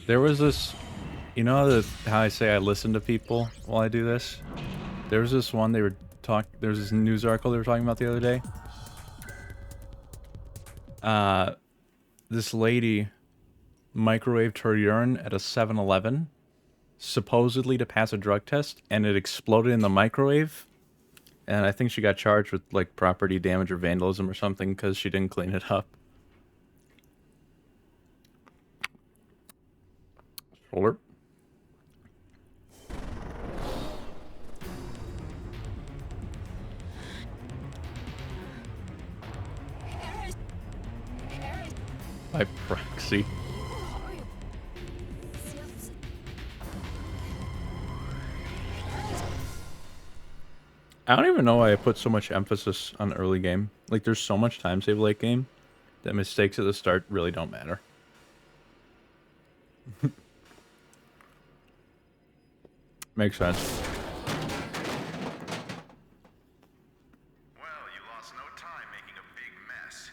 There was this, you know how I say I listen to people while I do this? There was this one there was this news article they were talking about the other day. This lady microwaved her urine at a 7-Eleven, supposedly to pass a drug test, and it exploded in the microwave. And I think she got charged with like property damage or vandalism or something because she didn't clean it up. Shoulder. By proxy. I don't even know why I put so much emphasis on early game. Like, there's so much time save late game that mistakes at the start really don't matter. Makes sense. Well, you lost no time making a big mess.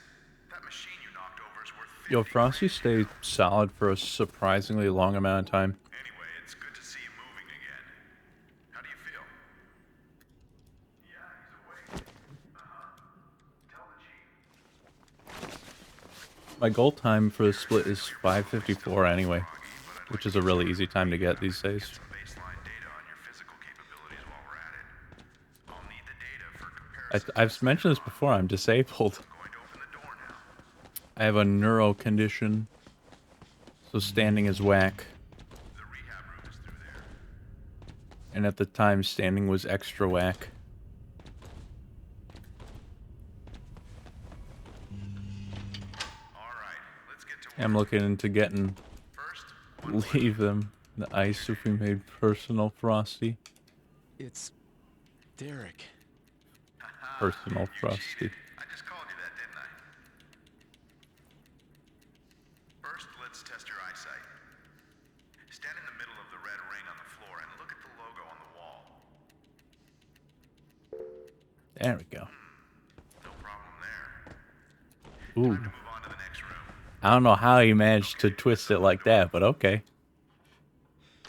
That machine you knocked over is worth 50 Yo, Frosty grand. stayed solid for a surprisingly long amount of time. Anyway, it's good to see you moving again. How do you feel? Yeah, he's awake. Tell the chief. My goal time for the split is 5:54 anyway, which is a really easy time to get these days. Some baseline data on your physical capabilities while we're at it. I'll need the data for comparison. I've mentioned this before, I'm disabled. Going to open the door now. I have a neuro condition, so standing is whack. The rehab room is through there. And at the time, standing was extra whack. All right, let's get to work. I'm looking into getting First, leave them the ice if we made personal Frosty. It's Derek. Personal you Frosty. cheated. I just called you that, didn't I? First, let's test your eyesight. Stand in the middle of the red ring on the floor and look at the logo on the wall. There we go. No problem there. Ooh. Time to move on to the next room. I don't know how he managed to twist it like that, but okay.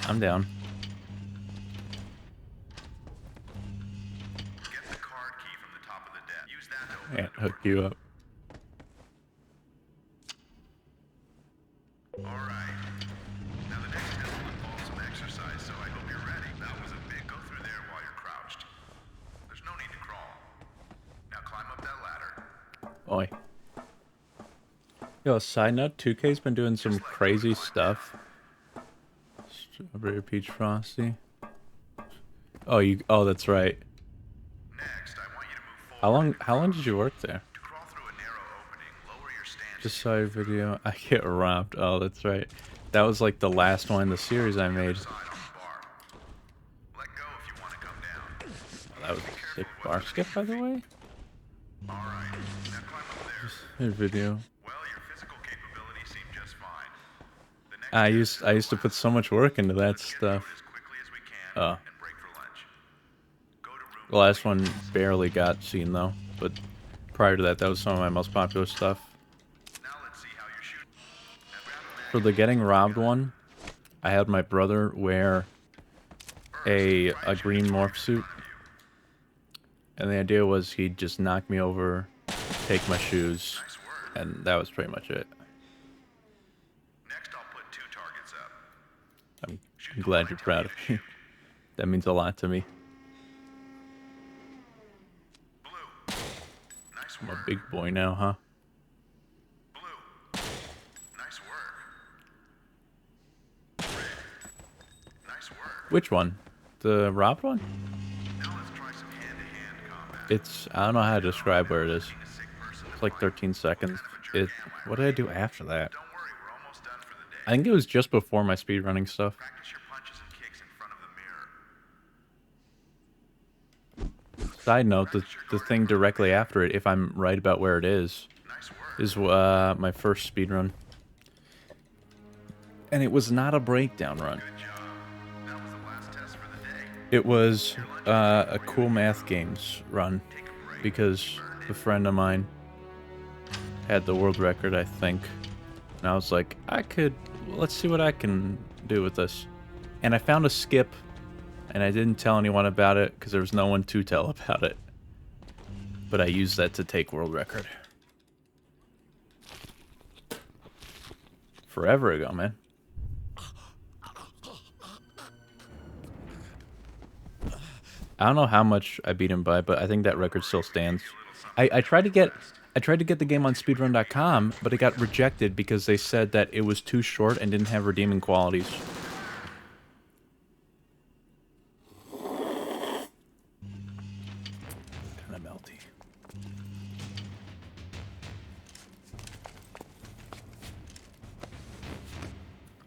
I'm down. Get the card key from the top of the desk. Use that to open Can't the door. hook you up. All right. Now the next test will involve some exercise, so I hope you're ready. That was a big go through there while you're crouched. There's no need to crawl. Now climb up that ladder. Oi. Yo, side note, 2K's been doing some crazy stuff. Strawberry Peach Frosty. Oh, that's right. Next, I want you to move forward. How long did you work there? To crawl through a narrow opening, lower your stance. Just saw your video. I get robbed. Oh, that's right. That was like the last one in the series I made. Side on the bar. Let go if you want to come down. Oh, that was a sick bar skip, by the way. All right. Now climb up there. Your video. Well, your physical capabilities seem just fine. The next I used to put so much work into that Let's get through it stuff. as quickly as we can Oh. and break for lunch. Go to room The last one barely got seen though, but prior to that was some of my most popular stuff. Now let's see how you're shooting. Now grab a mag. For the getting robbed one, I had my brother wear a green morph suit, and the idea was he'd just knock me over, take my shoes, Nice work. and that was pretty much it. Next, I'll put 2 targets up. I'm glad you're proud of me. That means a lot to me. Blue. Nice I'm a work. big boy now, huh? Blue. Nice work. Red. Nice work. Which one? The robbed one? Now let's try some hand-to-hand combat. I don't know how to describe where it is. Being a sick person It's is like vital. 13 seconds. Kind of a jerk What did I do after that? Don't worry, we're almost done for the day. I think it was just before my speedrunning stuff. Practice your punches and kicks in front of the mirror. Side note, the thing directly after it, if I'm right about where it is Nice work. my first speedrun. And it was not a breakdown run. Good job. That was the last test for the day. It was a cool math games run Take a break. because a friend of mine had the world record, I think. And I was like, I could let's see what I can do with this. And I found a skip, and I didn't tell anyone about it because there was no one to tell about it. But I used that to take world record. Forever ago, man. I don't know how much I beat him by, but I think that record still stands. I tried to get the game on speedrun.com, but it got rejected because they said that it was too short and didn't have redeeming qualities. Kind of melty.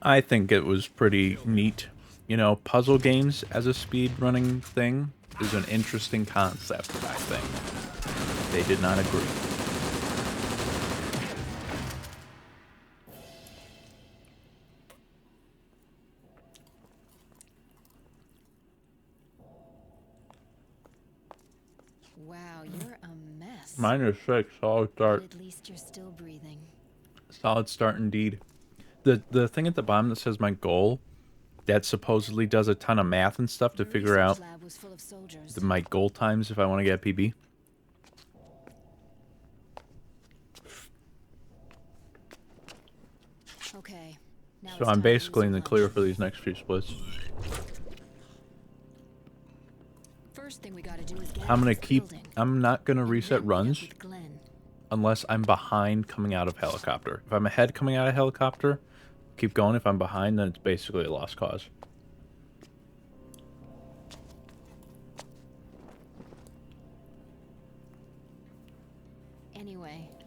I think it was pretty neat. You know, puzzle games as a speed running thing is an interesting concept, I think. They did not agree. Wow, you're a mess. -6, solid start. But at least you're still breathing. Solid start indeed. The thing at the bottom that says my goal, that supposedly does a ton of math and stuff to The figure out research lab was full of soldiers. my goal times if I want to get a PB. Okay. Now So it's I'm time to basically use in the your clear lunch. for these next few splits. First thing we gotta do is get I'm out gonna of this keep. building. I'm not gonna And reset then meet up runs with Glenn. unless I'm behind coming out of helicopter. If I'm ahead coming out of helicopter, keep going. If I'm behind, then it's basically a lost cause.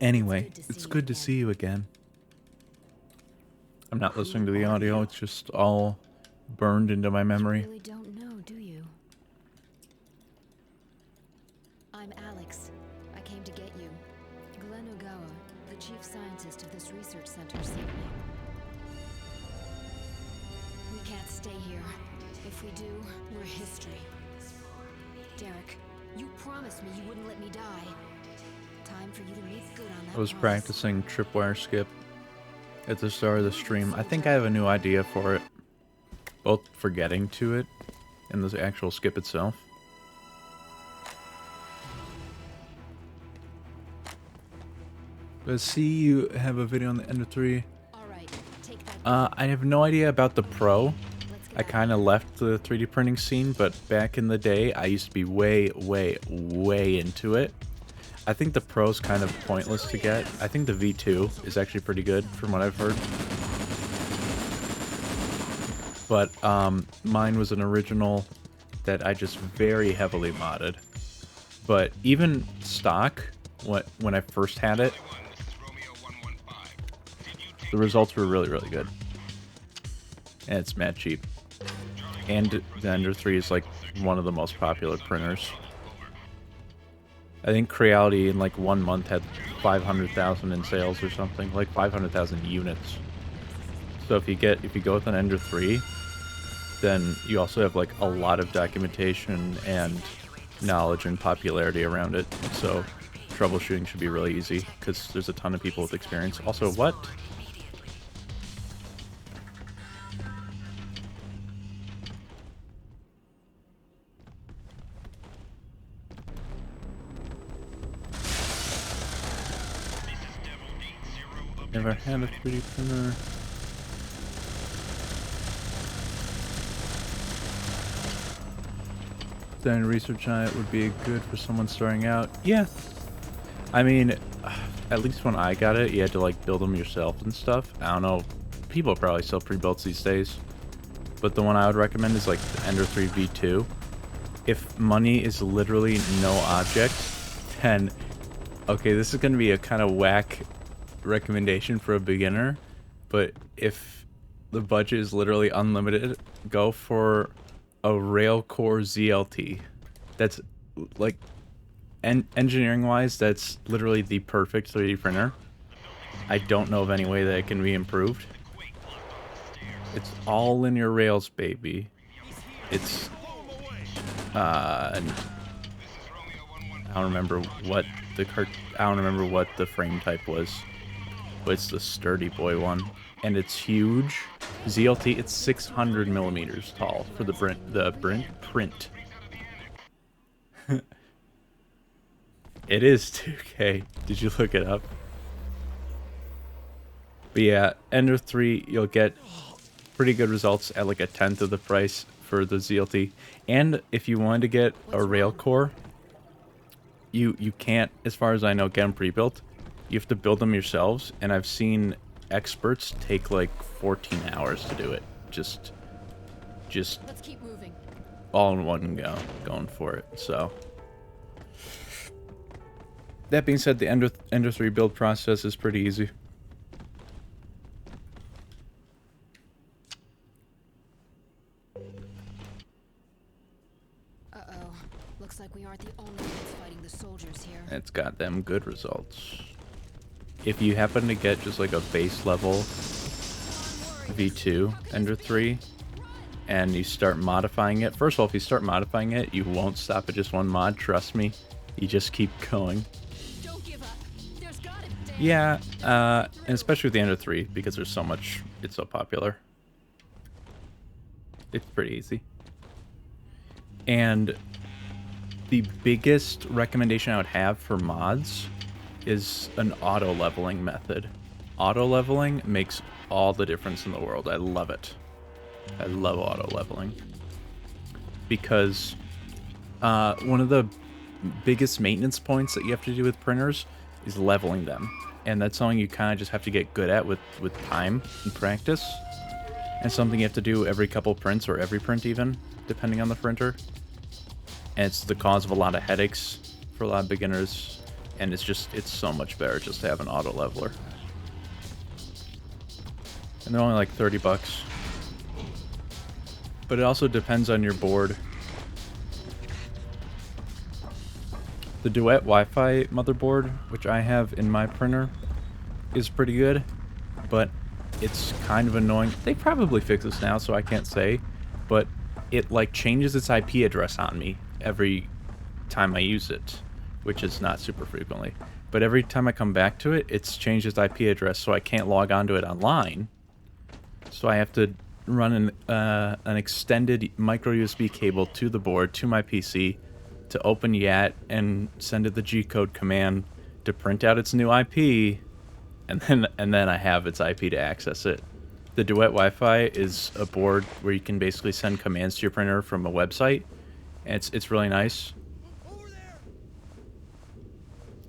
Anyway, It's good to see you again. I'm not listening to the audio. It's just all burned into my You memory. really don't know, do you? I'm Alex. I came to get you. Glenn Ogawa, the chief scientist of this research center, sent me. We can't stay here. If we do, we're history. Derek, you promised me you wouldn't let me die. Time for you to make good on that I was promise. practicing tripwire skip at the start of the stream. I think I have a new idea for it. Both for getting to it and the actual skip itself. Let's see, you have a video on the Ender 3. All right, take that. I have no idea about the Pro. Let's get I out of kind of here. left the 3D printing scene, but back in the day, I used to be way, way into it. I think the Pro's kind of pointless to get. I think the V2 is actually pretty good from what I've heard. But mine was an original that I just very heavily modded. But even stock, when I first had it, the results were really, really good. And it's mad cheap. And the Ender 3 is like one of the most popular printers. I think Creality in like 1 month had 500,000 in sales or something, like 500,000 units. So if you go with an Ender 3, then you also have like a lot of documentation and knowledge and popularity around it. So troubleshooting should be really easy because there's a ton of people with experience. Also, what? Never had a 3D printer. Then research on it would be good for someone starting out. Yeah. I mean, at least when I got it, you had to like build them yourself and stuff. I don't know. People probably sell pre-builts these days. But the one I would recommend is like the Ender 3 V2. If money is literally no object, then okay, this is going to be a kind of whack recommendation for a beginner, but if the budget is literally unlimited, go for a Railcore ZLT. That's like, engineering wise, that's literally the perfect 3D printer. I don't know of any way that it can be improved. It's all linear rails, baby. It's I don't remember what I don't remember what the frame type was, but it's the sturdy boy one. and it's huge. ZLT, it's 600 millimeters tall for the print. It is 2K. Did you look it up? But yeah, Ender 3, you'll get pretty good results at like a tenth of the price for the ZLT. And if you wanted to get a rail core, you can't, as far as I know, get them pre-built. You have to build them yourselves, and I've seen experts take like 14 hours to do it. Just Let's keep moving. all in one go, going for it. So that being said, the Ender 3 build process is pretty easy. Uh-oh. Looks like we aren't the only ones fighting the soldiers here. It's got them good results. If you happen to get just like a base level V2 Ender 3 and you start modifying it, first of all, if you start modifying it, you won't stop at just one mod, trust me. You just keep going. Don't give up. There's gotta be. Yeah, and especially with the Ender 3, because there's so much, it's so popular. It's pretty easy. And the biggest recommendation I would have for mods is an auto leveling method. Auto leveling makes all the difference in the world. I love it. I love auto leveling. Because one of the biggest maintenance points that you have to do with printers is leveling them. And that's something you kind of just have to get good at with time and practice. And something you have to do every couple prints, or every print even, depending on the printer. And it's the cause of a lot of headaches for a lot of beginners. And it's so much better just to have an auto leveler. And they're only like 30 bucks. But it also depends on your board. The Duet Wi-Fi motherboard, which I have in my printer, is pretty good. But it's kind of annoying. They probably fix this now, so I can't say. But it like changes its IP address on me every time I use it, which is not super frequently. But every time I come back to it, it's changed its IP address, so I can't log onto it online. So I have to run an extended micro USB cable to the board, to my PC, to open YAT and send it the G-code command to print out its new IP, and then I have its IP to access it. The Duet Wi-Fi is a board where you can basically send commands to your printer from a website, and it's really nice.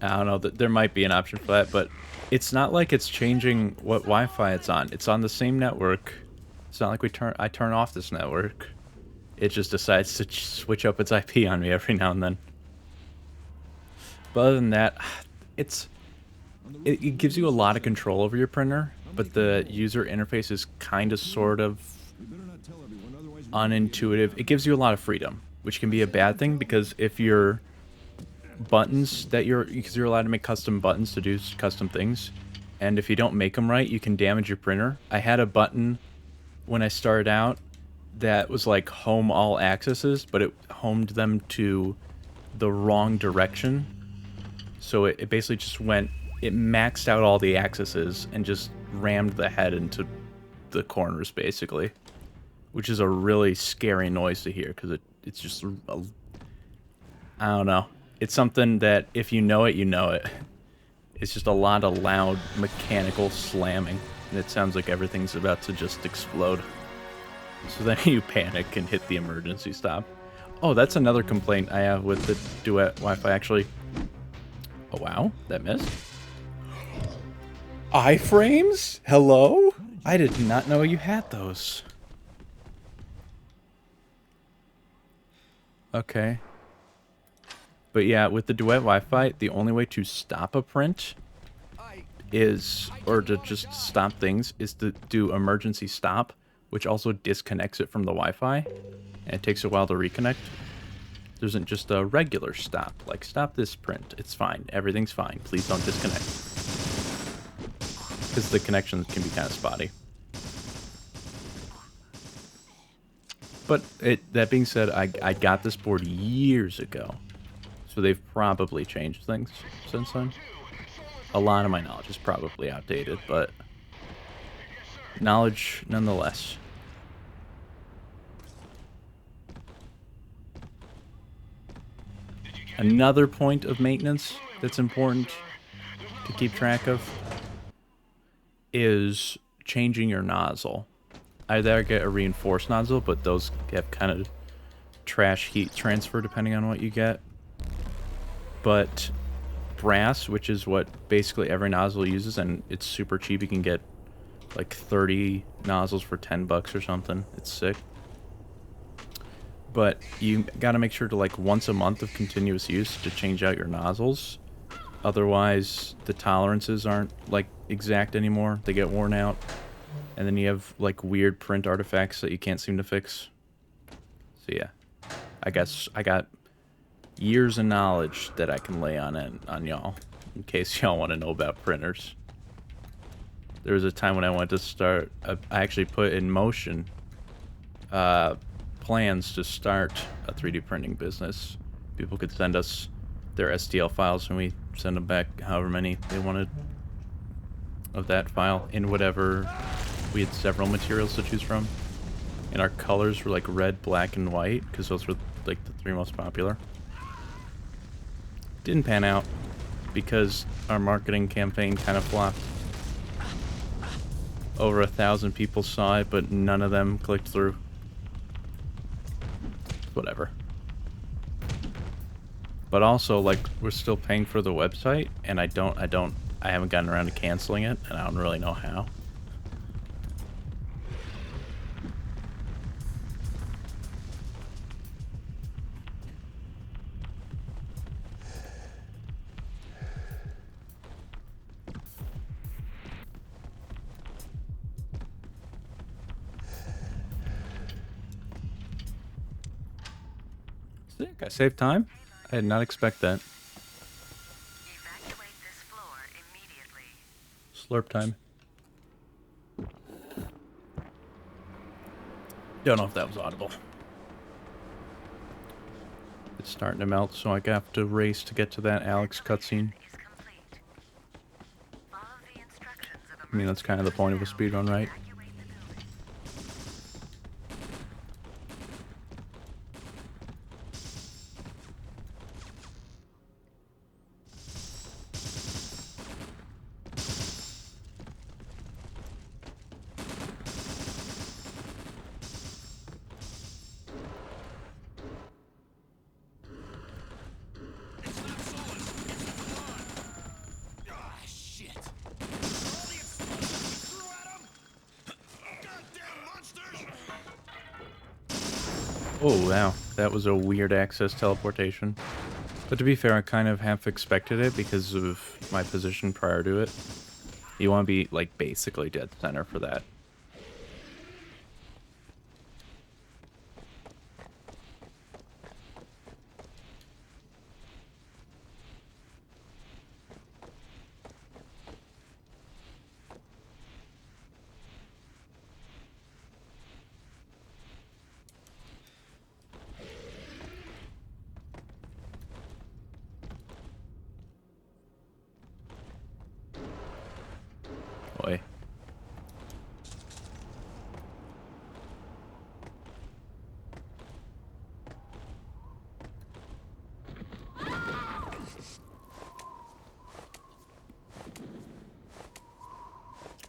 I don't know, there might be an option for that, but it's not like it's changing what Wi-Fi it's on. It's on the same network. It's not like I turn off this network. It just decides to switch up its IP on me every now and then. But other than that, it gives you a lot of control over your printer, but the user interface is kind of sort of unintuitive. It gives you a lot of freedom, which can be a bad thing, because if your buttons because you're allowed to make custom buttons to do custom things, and if you don't make them right, you can damage your printer. I had a button when I started out that was like home all accesses, but it homed them to the wrong direction. So it basically just it maxed out all the accesses and just rammed the head into the corners, basically. Which is a really scary noise to hear, because it's just, I don't know. It's something that if you know it, you know it. It's just a lot of loud mechanical slamming, and it sounds like everything's about to just explode. So then you panic and hit the emergency stop. Oh, that's another complaint I have with the Duet Wi-Fi, actually. Oh, wow. That missed. Iframes? Hello? I did not know you had those. Okay. But yeah, with the Duet Wi-Fi, the only way to stop a print or to just stop things, is to do emergency stop, which also disconnects it from the Wi-Fi, and it takes a while to reconnect. There isn't just a regular stop, like stop this print, it's fine, everything's fine, please don't disconnect. Because the connections can be kind of spotty. But that being said, I got this board years ago, so they've probably changed things since then. A lot of my knowledge is probably outdated, but Knowledge nonetheless. Another point of maintenance that's important to keep track of is changing your nozzle. Either get a reinforced nozzle, but those have kind of trash heat transfer depending on what you get. But brass, which is what basically every nozzle uses, and it's super cheap. You can get like 30 nozzles for 10 bucks or something. It's sick. But you gotta make sure to, like, once a month of continuous use to change out your nozzles. Otherwise, the tolerances aren't, like, exact anymore. They get worn out. And then you have, like, weird print artifacts that you can't seem to fix. So yeah, I guess I got years of knowledge that I can lay on y'all, in case y'all want to know about printers. There was a time when I wanted to start, I actually put in motion plans to start a 3D printing business. People could send us their STL files and we send them back however many they wanted of that file in whatever. We had several materials to choose from, and our colors were like red, black, and white because those were like the 3 most popular. Didn't pan out because our marketing campaign kind of flopped. Over 1,000 people saw it, but none of them clicked through. Whatever. But also, like, we're still paying for the website, and I haven't gotten around to canceling it, and I don't really know how. Sick, I saved time. I did not expect that. Evacuate this floor immediately. Slurp time. Don't know if that was audible. It's starting to melt, so I have to race to get to that Alex cutscene. Is complete. Follow the instructions of I mean, that's kind of the point of a speedrun, right? evacuate the building. It's not solid. It's on. Ah, shit. All the explosives you threw at him? Goddamn monsters! Oh, wow. That was a weird access teleportation. But to be fair, I kind of half expected it because of my position prior to it. You want to be, like, basically dead center for that. Boy.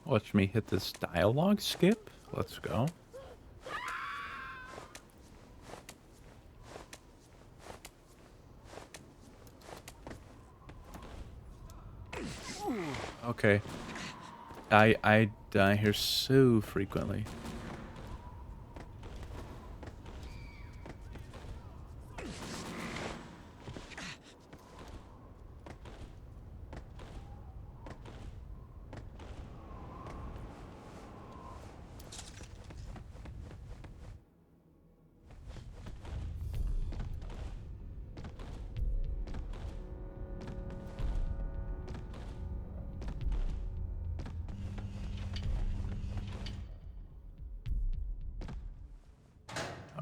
Watch me hit this dialogue skip. Let's go. Okay. I die here so frequently.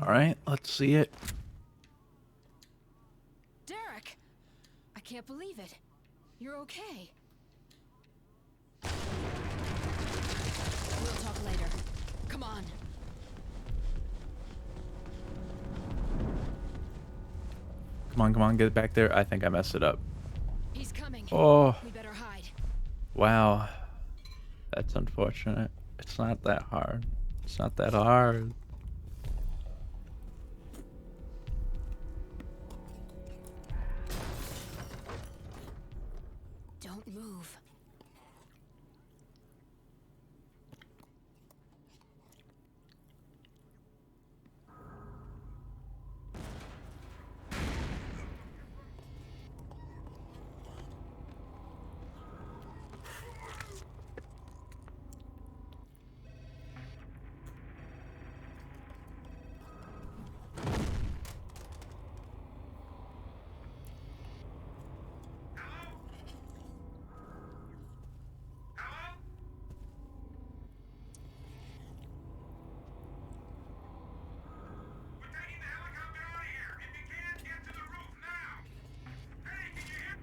Alright, let's see it. Derek! I can't believe it. You're okay. We'll talk later. Come on, get back there. I think I messed it up. He's coming. Oh, We better hide. wow. That's unfortunate. It's not that hard. It's not that hard. Don't move. Hello? We're taking the helicopter out of here. If you can, get to the roof now. Hey, can you hear?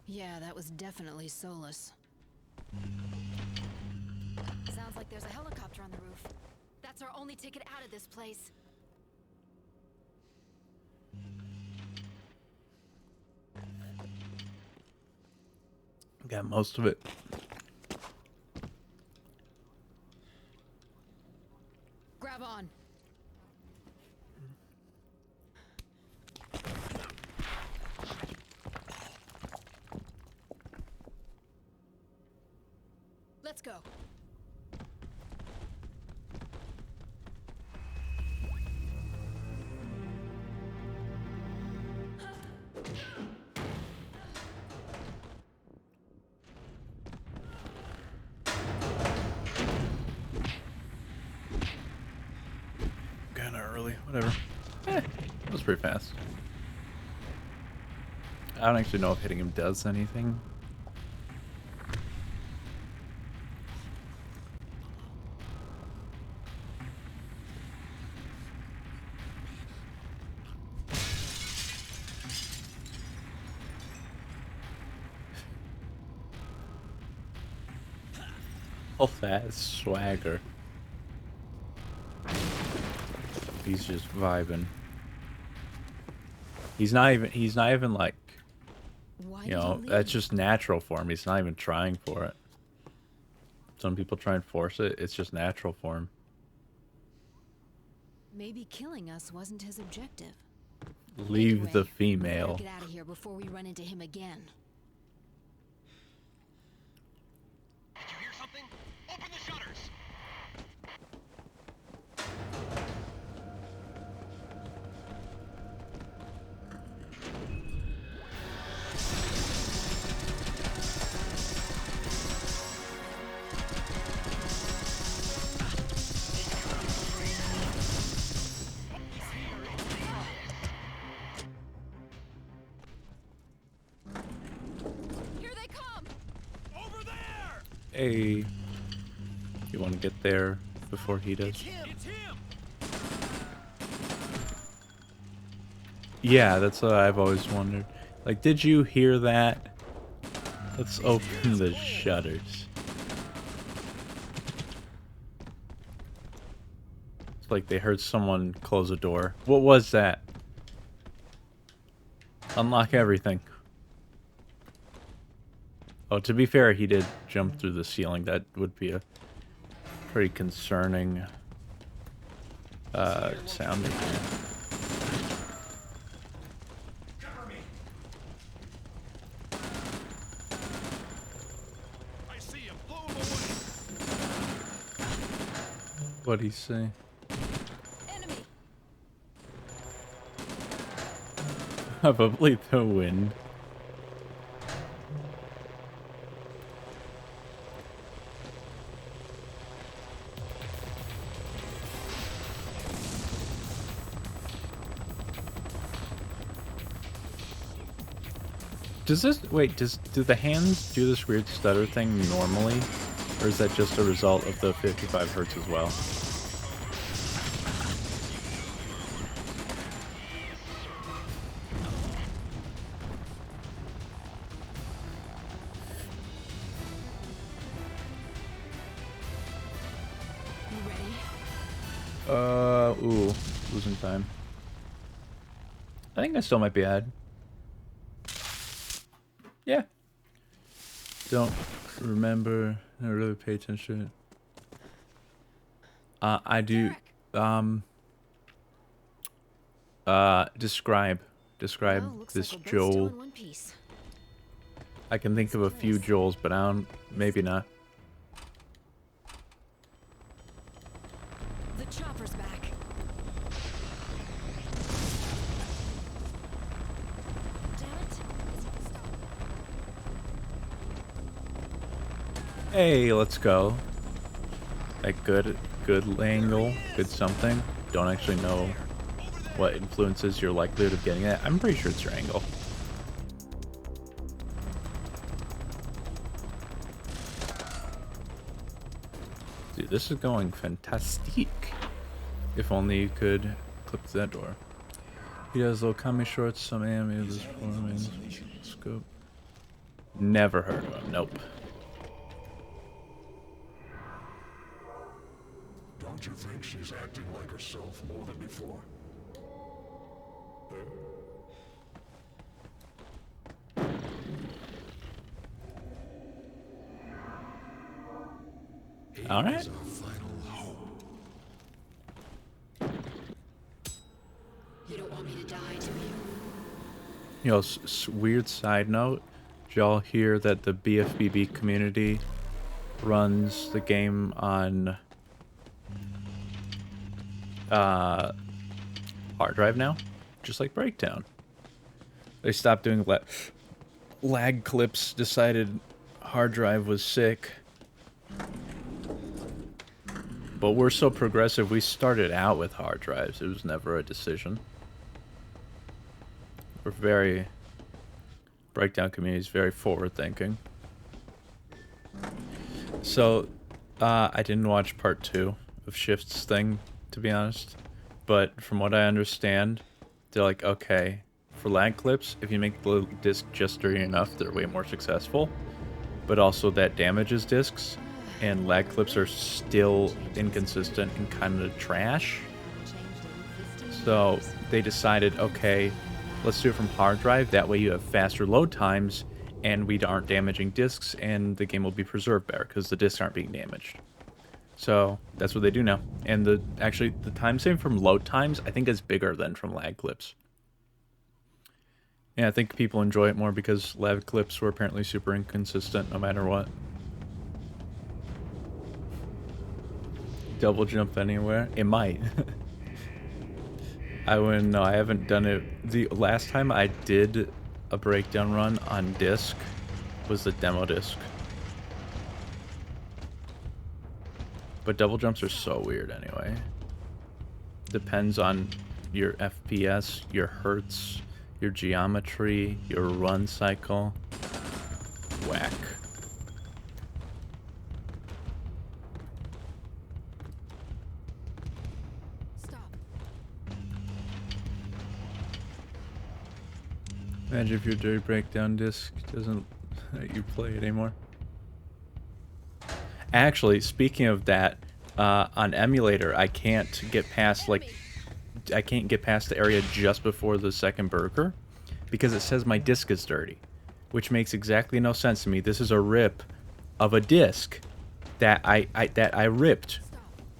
Yeah, that was definitely Solus. Sounds like there's a helicopter on the roof. That's our only ticket out of this place. Got most of it. Grab on. Let's go. Kinda early. Whatever. It was pretty fast. I don't actually know if hitting him does anything. Oh, that swagger. He's just vibing. He's not even like, Why you did know, he that's leave? just natural for him. He's not even trying for it. Some people try and force it. It's just natural for him. Maybe killing us wasn't his objective. Leave the Anyway, we female. better get out of here before we run into him again. Did you hear something? Open the shutters! Here they come! Over there! Hey, you want to get there before he does? It's him! It's him! Yeah, that's what I've always wondered. Like, did you hear that? Let's open the shutters. It's like they heard someone close a door. What was that? Unlock everything. Oh, to be fair, he did jump through the ceiling. That would be a pretty concerning sound. Cover me! I see him! Blow him away! What'd he say? Enemy! Probably the wind. Does this wait? Do the hands do this weird stutter thing normally, or is that just a result of the 55 hertz as well? You ready? Ooh, losing time. I think I still might be ahead. Yeah. Don't remember. I really pay attention. I do. Describe Well, looks this like we're both still Joel. in one piece. I can think of a few Joels, but I don't. Maybe not. The chopper's back. Damn it. It's not stopping. Hey, let's go. Like good angle, good something. Don't actually know what influences your likelihood of getting it. I'm pretty sure it's your angle. Dude, this is going fantastic. If only you could clip that door. He has little kami shorts, some ammo, this forming scope. Never heard of him, nope. Don't you think she's acting like herself more than before? Alright. Is our final hope. You don't want me to die, do you? You know, weird side note. Did y'all hear that the BFBB community runs the game on hard drive now? Just like Breakdown. They stopped doing lag clips, decided hard drive was sick. But we're so progressive, we started out with hard drives. It was never a decision. We're very... Breakdown community is very forward-thinking. So, I didn't watch part 2 of Shift's thing, to be honest. But from what I understand, they're like, okay, for lag clips, if you make the disc just dirty enough, they're way more successful. But also that damages discs, and lag clips are still inconsistent and kind of trash. So they decided, okay, let's do it from hard drive. That way you have faster load times, and we aren't damaging discs, and the game will be preserved better because the discs aren't being damaged. So that's what they do now. And the time saving from load times, I think, is bigger than from lag clips. Yeah, I think people enjoy it more because lag clips were apparently super inconsistent no matter what. Double jump anywhere? It might. I wouldn't know. I haven't done it. The last time I did a breakdown run on disc was the demo disc. But double jumps are so weird anyway. Depends on your FPS, your hertz, your geometry, your run cycle. Whack. Stop. Imagine if your dirty breakdown disc doesn't let you play it anymore. Actually, speaking of that, on emulator, I can't get past the area just before the second burger because it says my disc is dirty, which makes exactly no sense to me. This is a rip of a disc that I ripped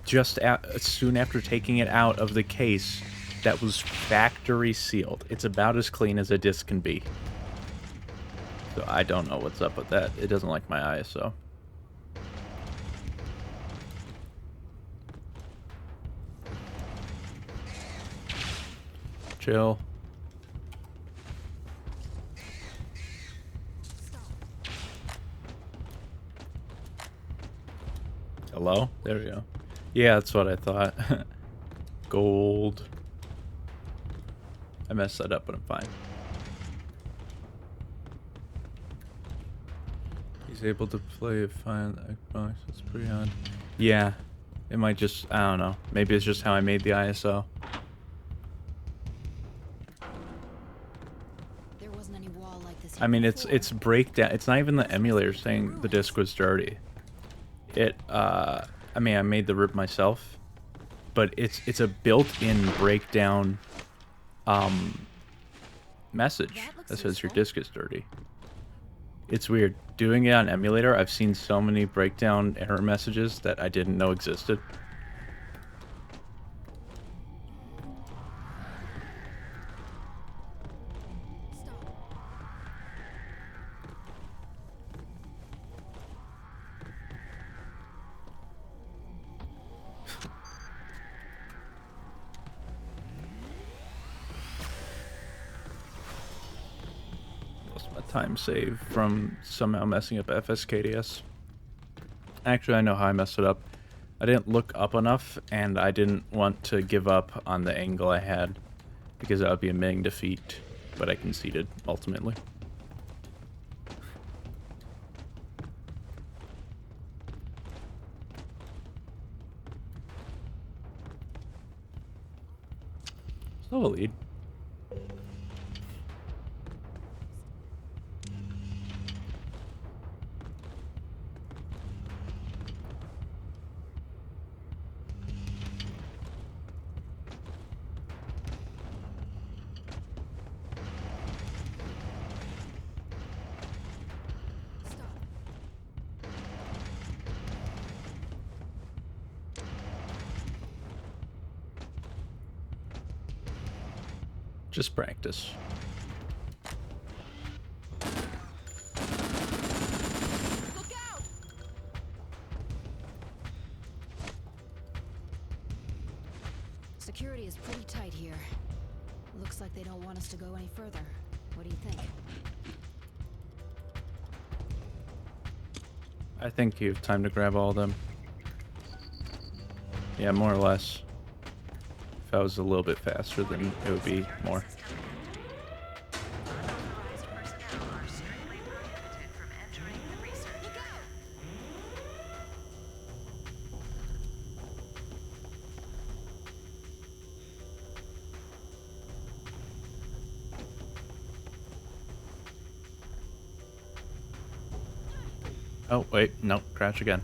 just soon after taking it out of the case that was factory sealed. It's about as clean as a disc can be. So I don't know what's up with that. It doesn't like my eyes, so. Chill. Hello? There we go. Yeah, that's what I thought. Gold. I messed that up, but I'm fine. He's able to play a fine Xbox. It's pretty odd. Yeah. It might just, I don't know. Maybe it's just how I made the ISO. There wasn't any wall like this I here mean, before. it's breakdown. It's not even the emulator saying the disc was dirty. I mean, I made the rip myself, but it's a built-in breakdown message That looks that says your useful. disk is dirty. It's weird. Doing it on emulator, I've seen so many breakdown error messages that I didn't know existed. Stop. Lost my time save from somehow messing up FSKDS. Actually, I know how I messed it up. I didn't look up enough, and I didn't want to give up on the angle I had, because that would be a Ming defeat, but I conceded, ultimately. Still a lead. Stop. Just practice. Look out! Security is pretty tight here. Looks like they don't want us to go any further. What do you think? I think you have time to grab all of them. Yeah, more or less. If I was a little bit faster, then it would be more. Unauthorized personnel are strictly prohibited from entering the research area. Oh, wait, no, crash again.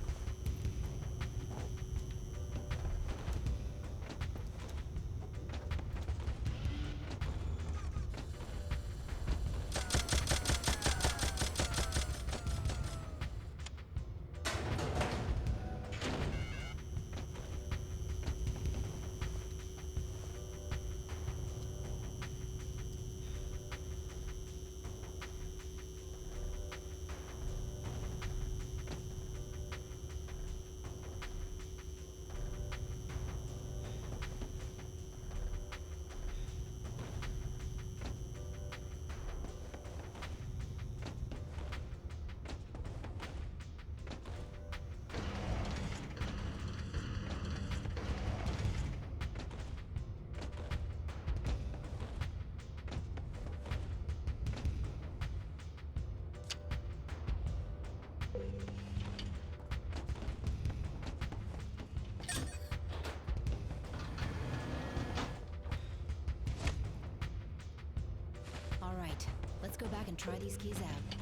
All right, let's go back and try these keys out.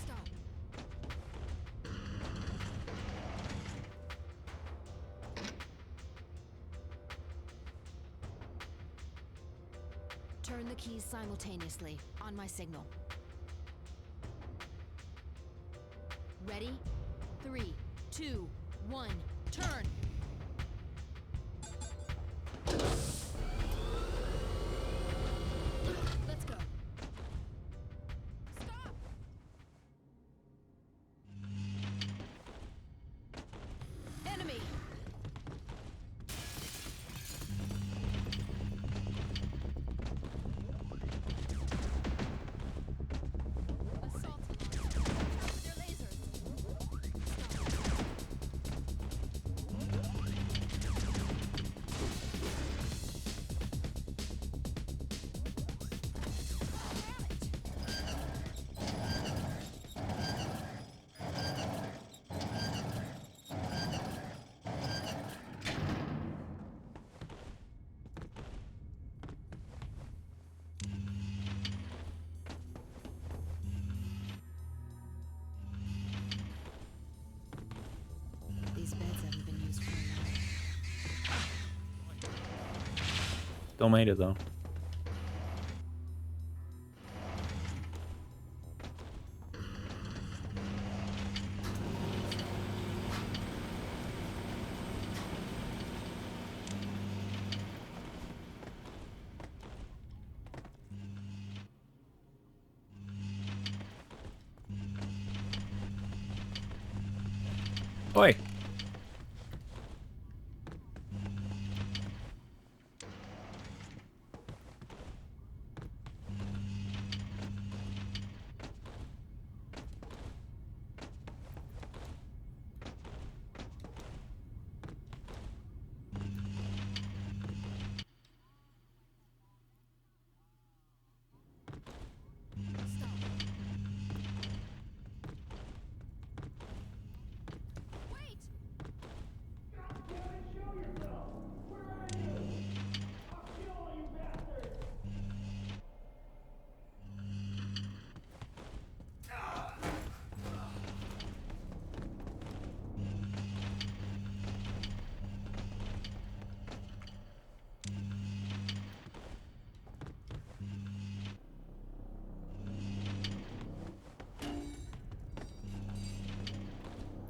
Stop. Turn the keys simultaneously, on my signal. Ready? 3, 2, 1, turn! Let's go. Stop! Enemy! Assault alarm. Watch out for their lasers. Stop. Still made it though. Oi! Wait!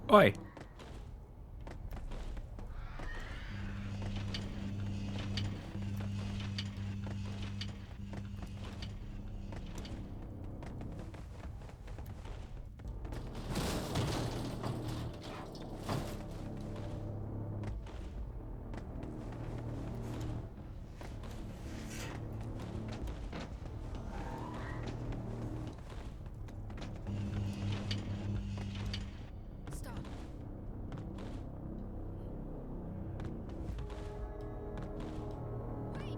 Oi! Stop. Wait!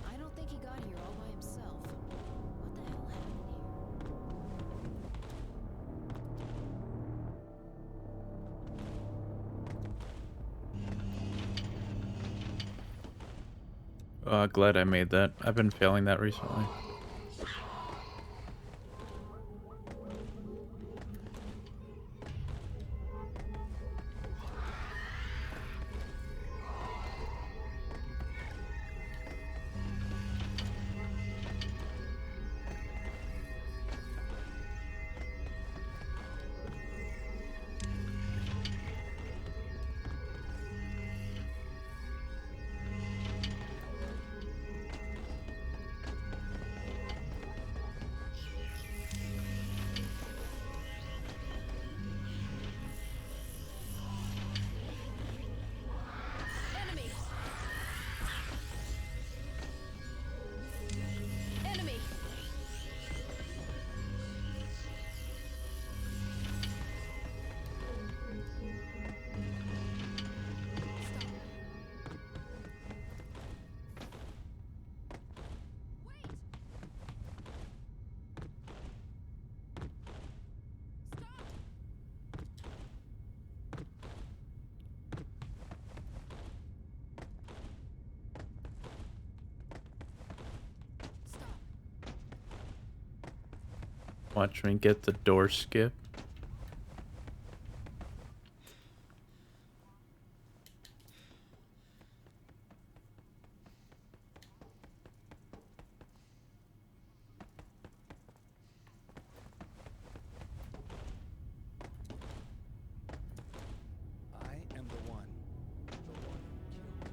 I don't think he got here all by himself. What the hell happened here? Glad I made that. I've been failing that recently. Enemy! Enemy! Stop. Wait! Stop! Stop. Watch me get the door skip. I am the one. The one who killed.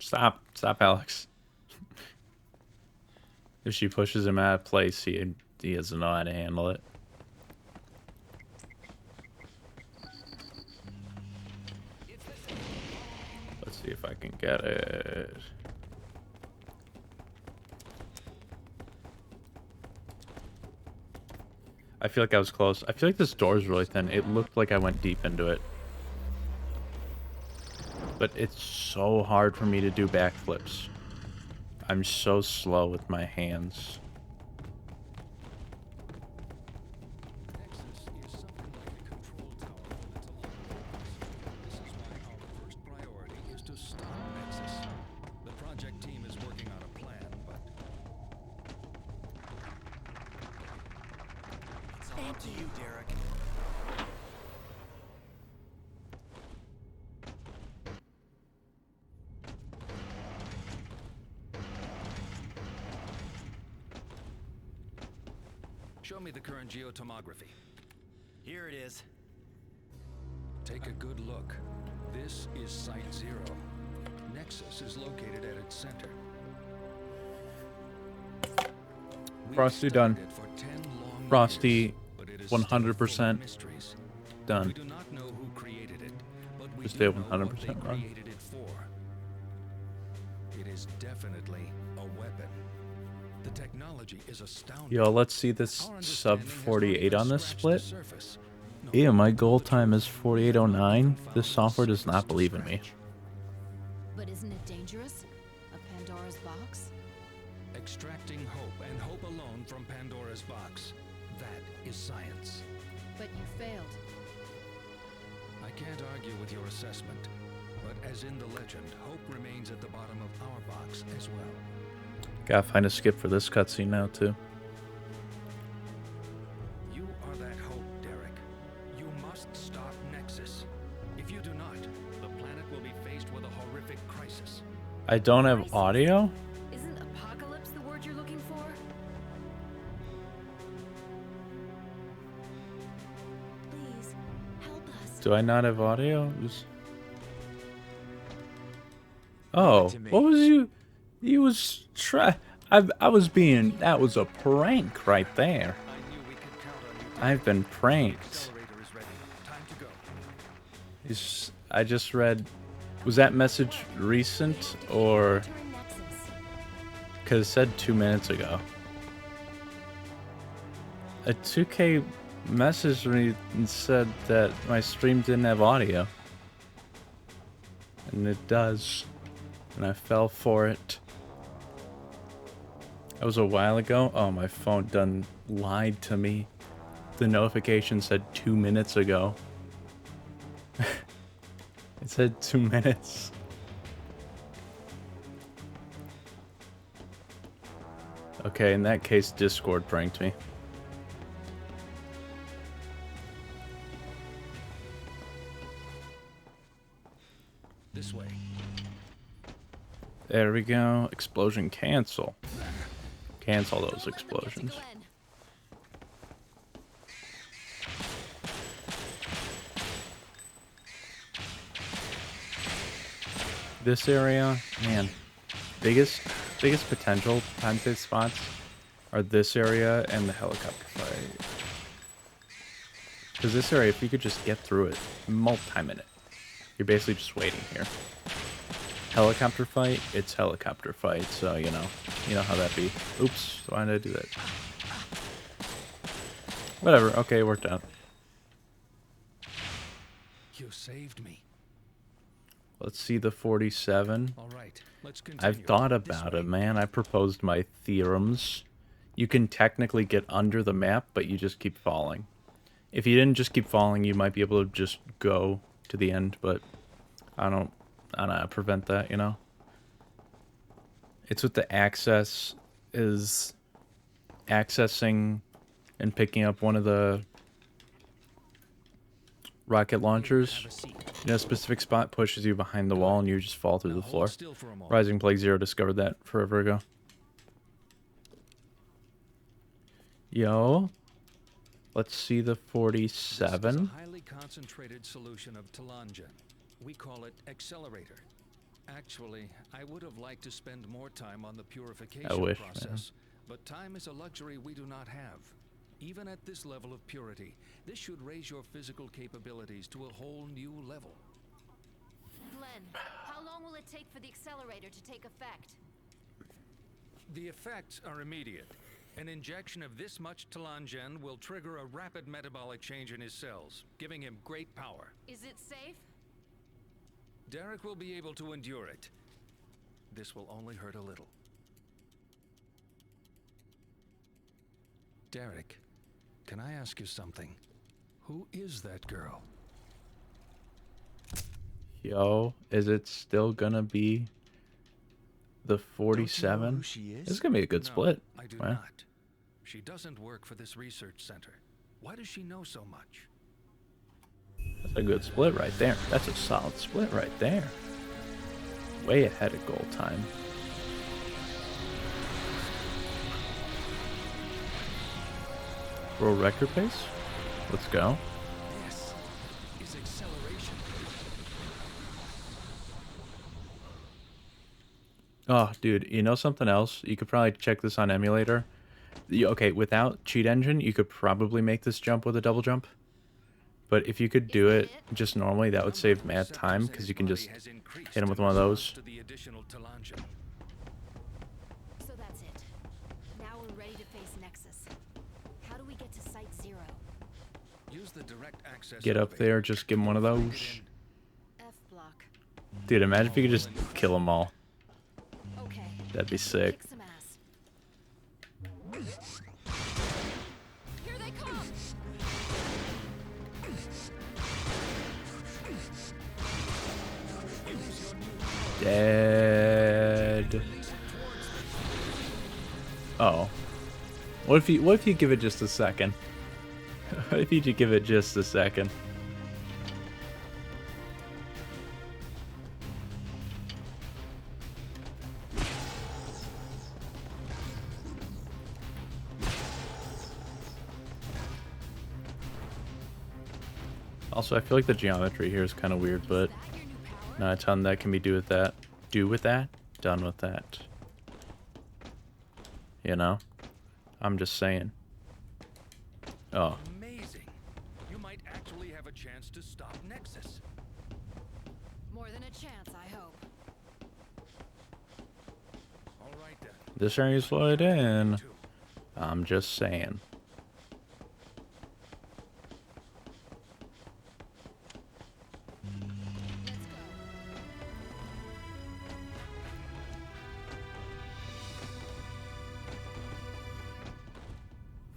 Stop. Stop, Alex. If she pushes him out of place, he doesn't know how to handle it. Let's see if I can get it. I feel like I was close. I feel like this door is really thin. It looked like I went deep into it. But it's so hard for me to do backflips. I'm so slow with my hands. Nexus is something like a control tower for the Talon. This is why our first priority is to stop Nexus. The project team is working on a plan, but It's all up to you, Derek. show me the current geotomography. Here it is. Take a good look. This is Site Zero. Nexus is located at its center. We've Frosty studied done. it for 10 long Frosty, years, but it is still full of 100% mysteries. done. We do not know who created it, but we Just do did know what they 100% wrong. created it for. It is definitely a weapon. The technology is astounding. Yo, let's see this Our sub understanding has not 48 even on this scratched split. the surface. No, Yeah, my goal the time truth is 4809. found This the software does surface not to believe in me. scratch. But isn't it dangerous? A Pandora's box? Extracting hope and hope alone from Pandora's box. That is science. But you failed. I can't argue with your assessment, but as in the legend, hope remains at the bottom of our box as well. Gotta find a skip for this cutscene now, too. You are that hope, Derek. You must stop Nexus. If you do not, the planet will be faced with a horrific crisis. I don't have audio? Isn't apocalypse the word you're looking for? Please, help us. Do I not have audio? Oh, to me. what was you? You was I was being. That was a prank right there. I knew we could count on you. I've been The pranked. accelerator is ready. Time to go. I just read. Was that message recent or? Turn Nexus. Because it said 2 minutes ago. A 2K messaged me and said that my stream didn't have audio. And it does. And I fell for it. That was a while ago. Oh, my phone done lied to me. The notification said 2 minutes ago. It said 2 minutes. Okay, in that case, Discord pranked me. This way. There we go. Explosion cancel. Cancel those Don't let them get to explosions. Glenn. This area, man, biggest potential time save spots are this area and the helicopter fight. Because this area, if you could just get through it, multi-minute, you're basically just waiting here. Helicopter fight, it's helicopter fight, so you know how that be. Oops, why did I do that? Whatever, okay, it worked out. You saved me. Let's see the 47. All right, let's continue. I've thought This about way. it, man. I proposed my theorems. You can technically get under the map, but you just keep falling. If you didn't just keep falling, you might be able to just go to the end, but I don't know how to prevent that, you know? It's with the access is accessing and picking up one of the rocket launchers. Have a seat. You know, a specific spot pushes you behind the wall and you just fall through Now the hold floor. still for a moment. Rising Plague Zero discovered that forever ago. Yo. Let's see the This is a 47. highly concentrated solution of telangen. We call it accelerator. Actually, I would have liked to spend more time on the I purification wish, man. process, but time is a luxury we do not have. Even at this level of purity, this should raise your physical capabilities to a whole new level. Glenn, how long will it take for the accelerator to take effect? The effects are immediate. An injection of this much Talangen will trigger a rapid metabolic change in his cells, giving him great power. Is it safe? Derek will be able to endure it. This will only hurt a little. Derek, can I ask you something? Who is that girl? Yo, is it still gonna be the 47? who she is? This is gonna be a good No, split. I do Wow. not. She doesn't work for this research center. Why does she know so much? That's a good split right there. That's a solid split right there. Way ahead of goal time. World record pace? Let's go. This is acceleration. Oh, dude, you know something else? You could probably check this on emulator. Okay, without cheat engine, you could probably make this jump with a double jump. But if you could do it just normally, that would save mad time, because you can just hit him with one of those. To the additional Talangen. So that's it. Now we're ready to face Nexus. How do we get to Site Zero? Use the direct access Get up elevator. there, just give him one of Find those. it in- F block. Dude, imagine if you could just kill them all. Okay. That'd be sick. Kick some ass. Here they come! Dead. Oh. What if you give it just a second? What if you just give it just a second? Also, I feel like the geometry here is kind of weird, but Is that your new power? not a ton that can be do with that. Do with that? Done with that. You know? I'm just saying. Oh. Amazing. You might actually have a chance to stop Nexus. More than a chance, I hope. All right then. This area's flooded in. Two. I'm just saying.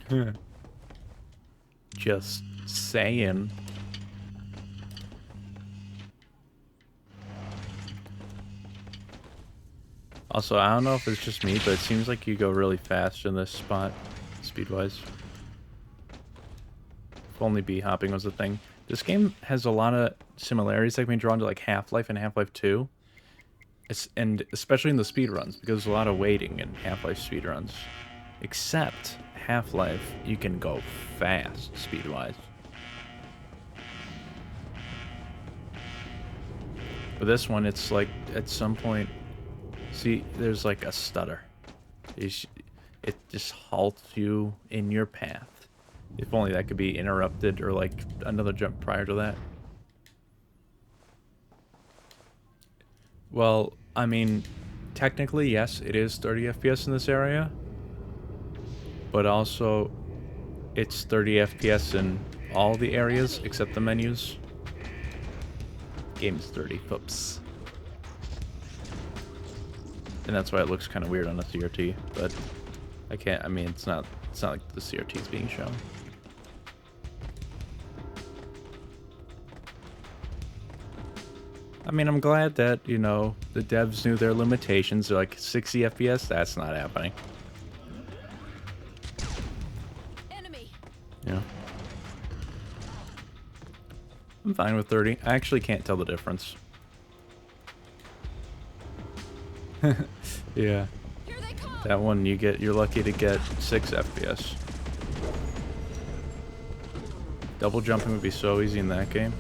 Let's go. Just saying. Also, I don't know if it's just me, but it seems like you go really fast in this spot, speed-wise. If only B-hopping was a thing. This game has a lot of similarities that can be drawn to like Half-Life and Half-Life 2. And especially in the speedruns, because there's a lot of waiting in Half-Life speedruns. Except Half-Life, you can go fast speed-wise. But this one, it's like at some point, see, there's like a stutter. It just halts you in your path. If only that could be interrupted or like another jump prior to that. Well, I mean, technically, yes, it is 30 FPS in this area. But also, it's 30 FPS in all the areas except the menus. Game's 30 fps. And that's why it looks kind of weird on a CRT, but I mean, it's not like the CRT is being shown. I mean, I'm glad that, you know, the devs knew their limitations. They're like 60 FPS, that's not happening. Enemy! Yeah. I'm fine with 30. I actually can't tell the difference. Yeah. Here they come! That one you're lucky to get 6 FPS. Double jumping would be so easy in that game.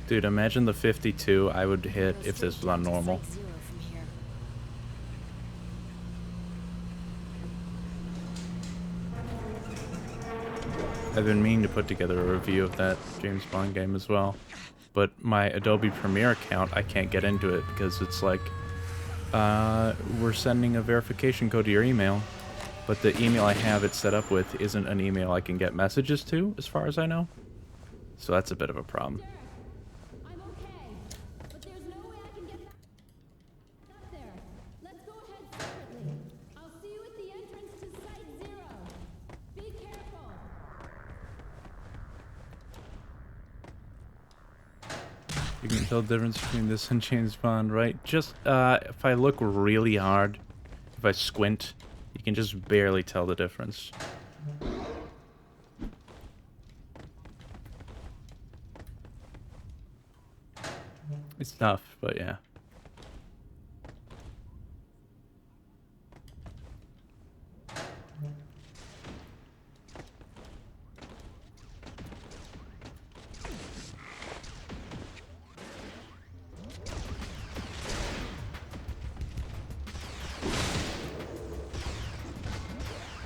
Dude, imagine the 52 I would hit We'll if still this was on get to normal. Site Zero from here. I've been meaning to put together a review of that James Bond game as well. But my Adobe Premiere account, I can't get into it because it's like, we're sending a verification code to your email. But the email I have it set up with isn't an email I can get messages to, as far as I know. So that's a bit of a problem. I'm okay, but there's no way I can get back up there. Let's go ahead separately. I'll see you at the entrance to Site Zero. Be careful. You can tell the difference between this and James Bond, right? Just, if I look really hard, if I squint, you can just barely tell the difference. It's tough, but yeah.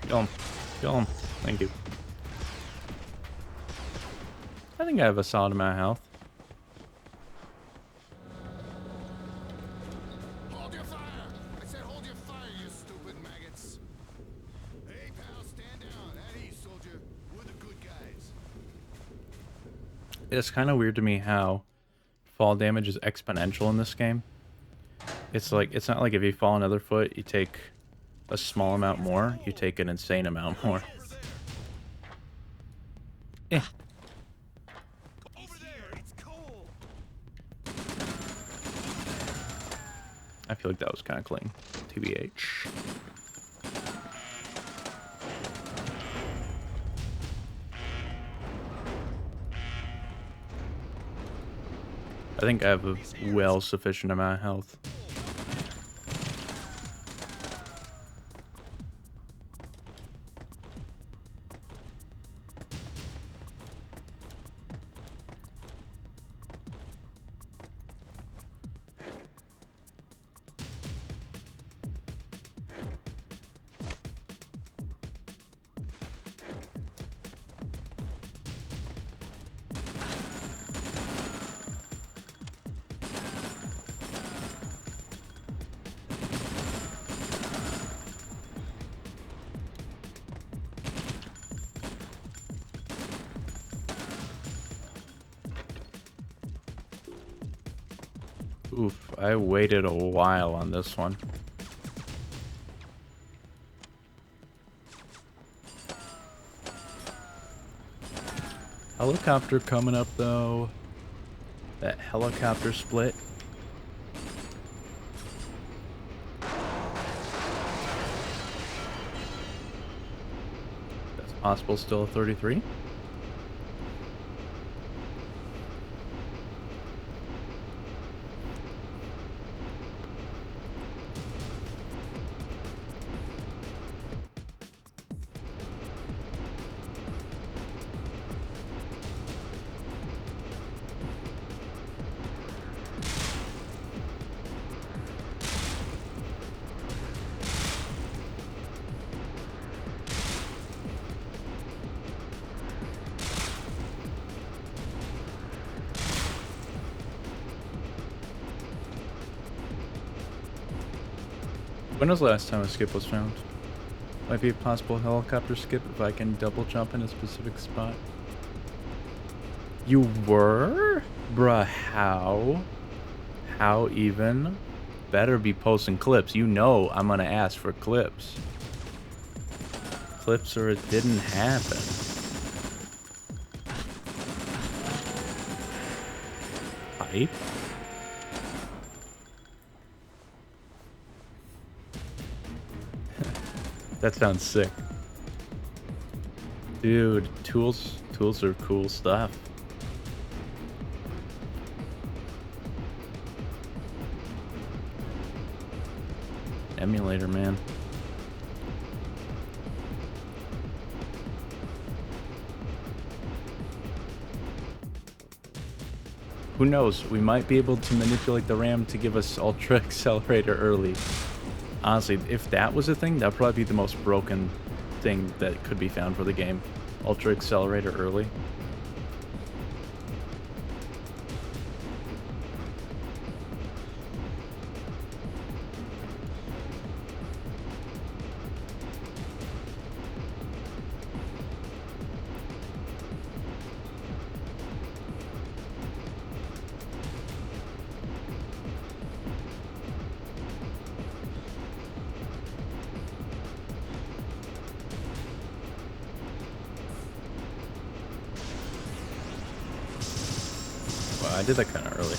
Kill him. Kill him. Thank you. I think I have a solid amount of health. Hold your fire! I said hold your fire, you stupid maggots! Hey, pal, stand down. At ease, soldier. We're the good guys. It's kind of weird to me how fall damage is exponential in this game. It's like, it's not like if you fall another foot, you take a small amount more, you take an insane amount more. Eh. Over there, it's cold! I feel like that was kind of clean. TBH. I think I have a well sufficient amount of health. Oof, I waited a while on this one. Helicopter coming up though. That helicopter split. That's possible still a 33. When was the last time a skip was found? Might be a possible helicopter skip if I can double jump in a specific spot. You were? Bruh, how? How even? Better be posting clips. You know I'm gonna ask for clips. Clips or it didn't happen. Hype? That sounds sick. Dude, tools are cool stuff. Emulator, man. who knows? We might be able to manipulate the RAM to give us Ultra Accelerator early. Honestly, if that was a thing, that'd probably be the most broken thing that could be found for the game. Ultra Accelerator early. Wow, I did that kind of early.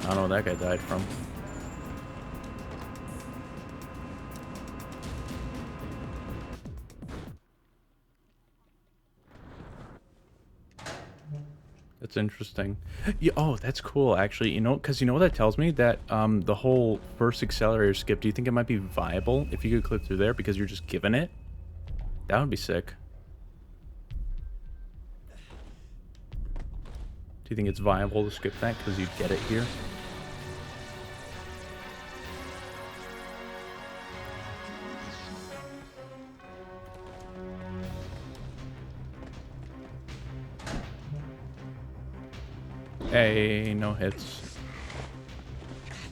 I don't know what that guy died from. That's interesting. Yeah, oh, that's cool, actually. You know, because you know what that tells me? That the whole first accelerator skip, do you think it might be viable if you could clip through there because you're just given it? That would be sick. Do you think it's viable to skip that because you'd get it here? Hey, no hits.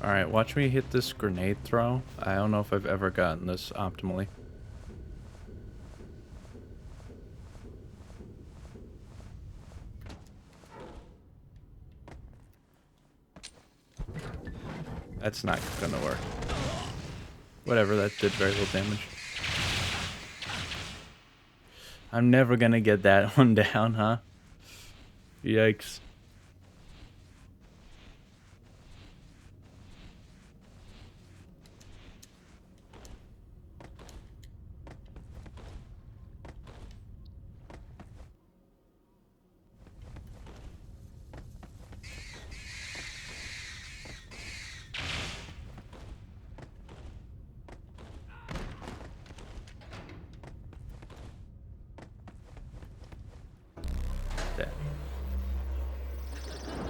Alright, watch me hit this grenade throw. I don't know if I've ever gotten this optimally. That's not gonna work. Whatever, that did very little damage. I'm never gonna get that one down, huh? Yikes.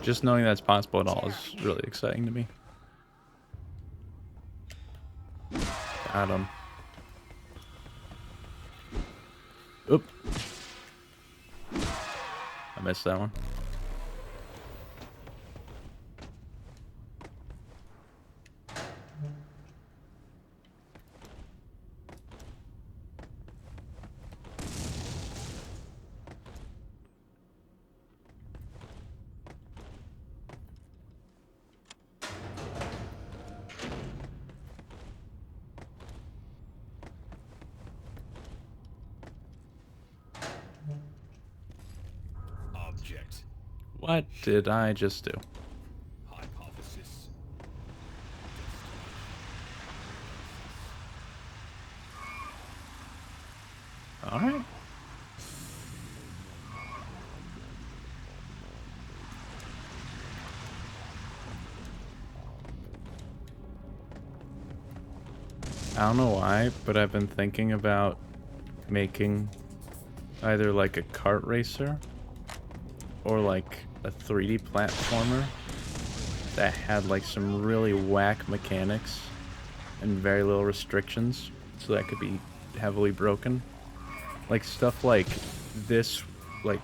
Just knowing that's possible at all is really exciting to me. Got him. Oop. I missed that one. Object. What did I just do? Hypothesis. Alright. I don't know why, but I've been thinking about making either like a kart racer or like a 3D platformer that had like some really whack mechanics and very little restrictions, so that could be heavily broken. Like stuff like this, like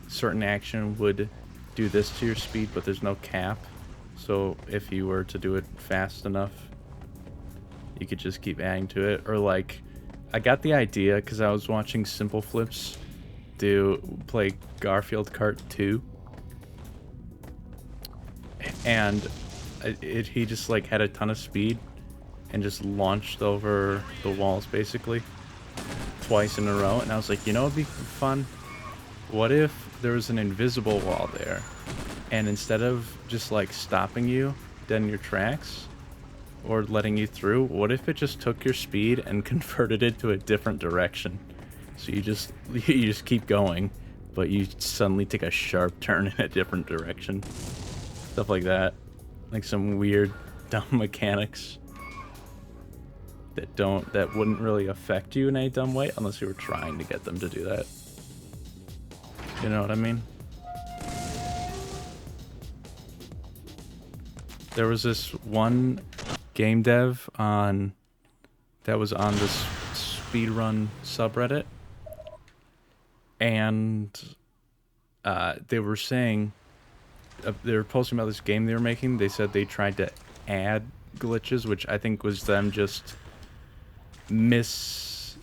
certain action would do this to your speed, but there's no cap. So if you were to do it fast enough, you could just keep adding to it. Or like, I got the idea because I was watching Simple Flips play Garfield Kart 2, and he just like had a ton of speed and just launched over the walls basically twice in a row. And I was like, you know, it'd be fun. What if there was an invisible wall there, and instead of just like stopping you dead in your tracks or letting you through, what if it just took your speed and converted it to a different direction? So you just keep going, but you suddenly take a sharp turn in a different direction. Stuff like that. Like some weird dumb mechanics that wouldn't really affect you in any dumb way unless you were trying to get them to do that. You know what I mean? There was this one game dev on that was on this Speedrun subreddit, and they were saying they were posting about this game they were making. They said they tried to add glitches, which I think was them just not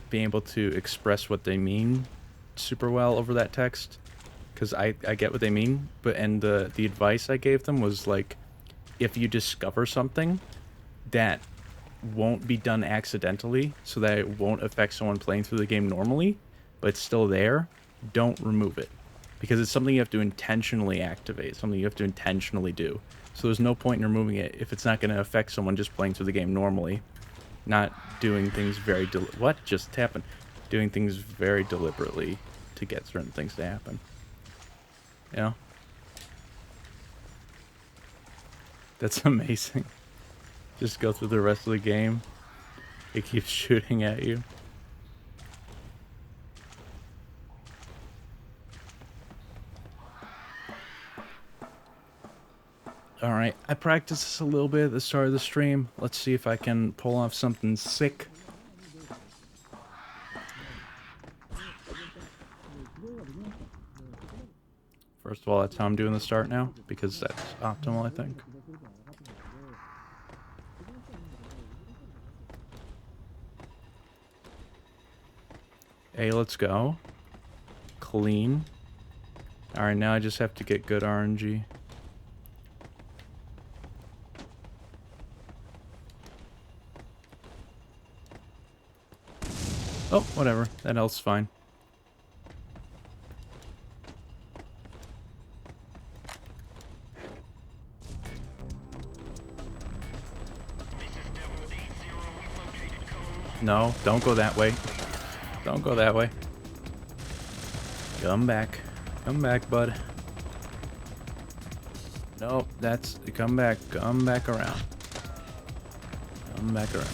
being able to express what they mean super well over that text, because I get what they mean, but and the advice I gave them was like, if you discover something that won't be done accidentally, so that it won't affect someone playing through the game normally, but it's still there, don't remove it, because it's something you have to intentionally activate, something you have to intentionally do. So there's no point in removing it if it's not going to affect someone just playing through the game normally, not doing things very what just happened, doing things very deliberately to get certain things to happen. You know? That's amazing. Just go through the rest of the game. It keeps shooting at you. Alright, I practiced this a little bit at the start of the stream. Let's see if I can pull off something sick. First of all, that's how I'm doing the start now, because that's optimal, I think. Hey, let's go. Clean. Alright, now I just have to get good RNG. Oh, whatever. That else fine. No, don't go that way. Don't go that way. Come back. Come back, bud. Nope, that's... Come back. Come back around. Come back around.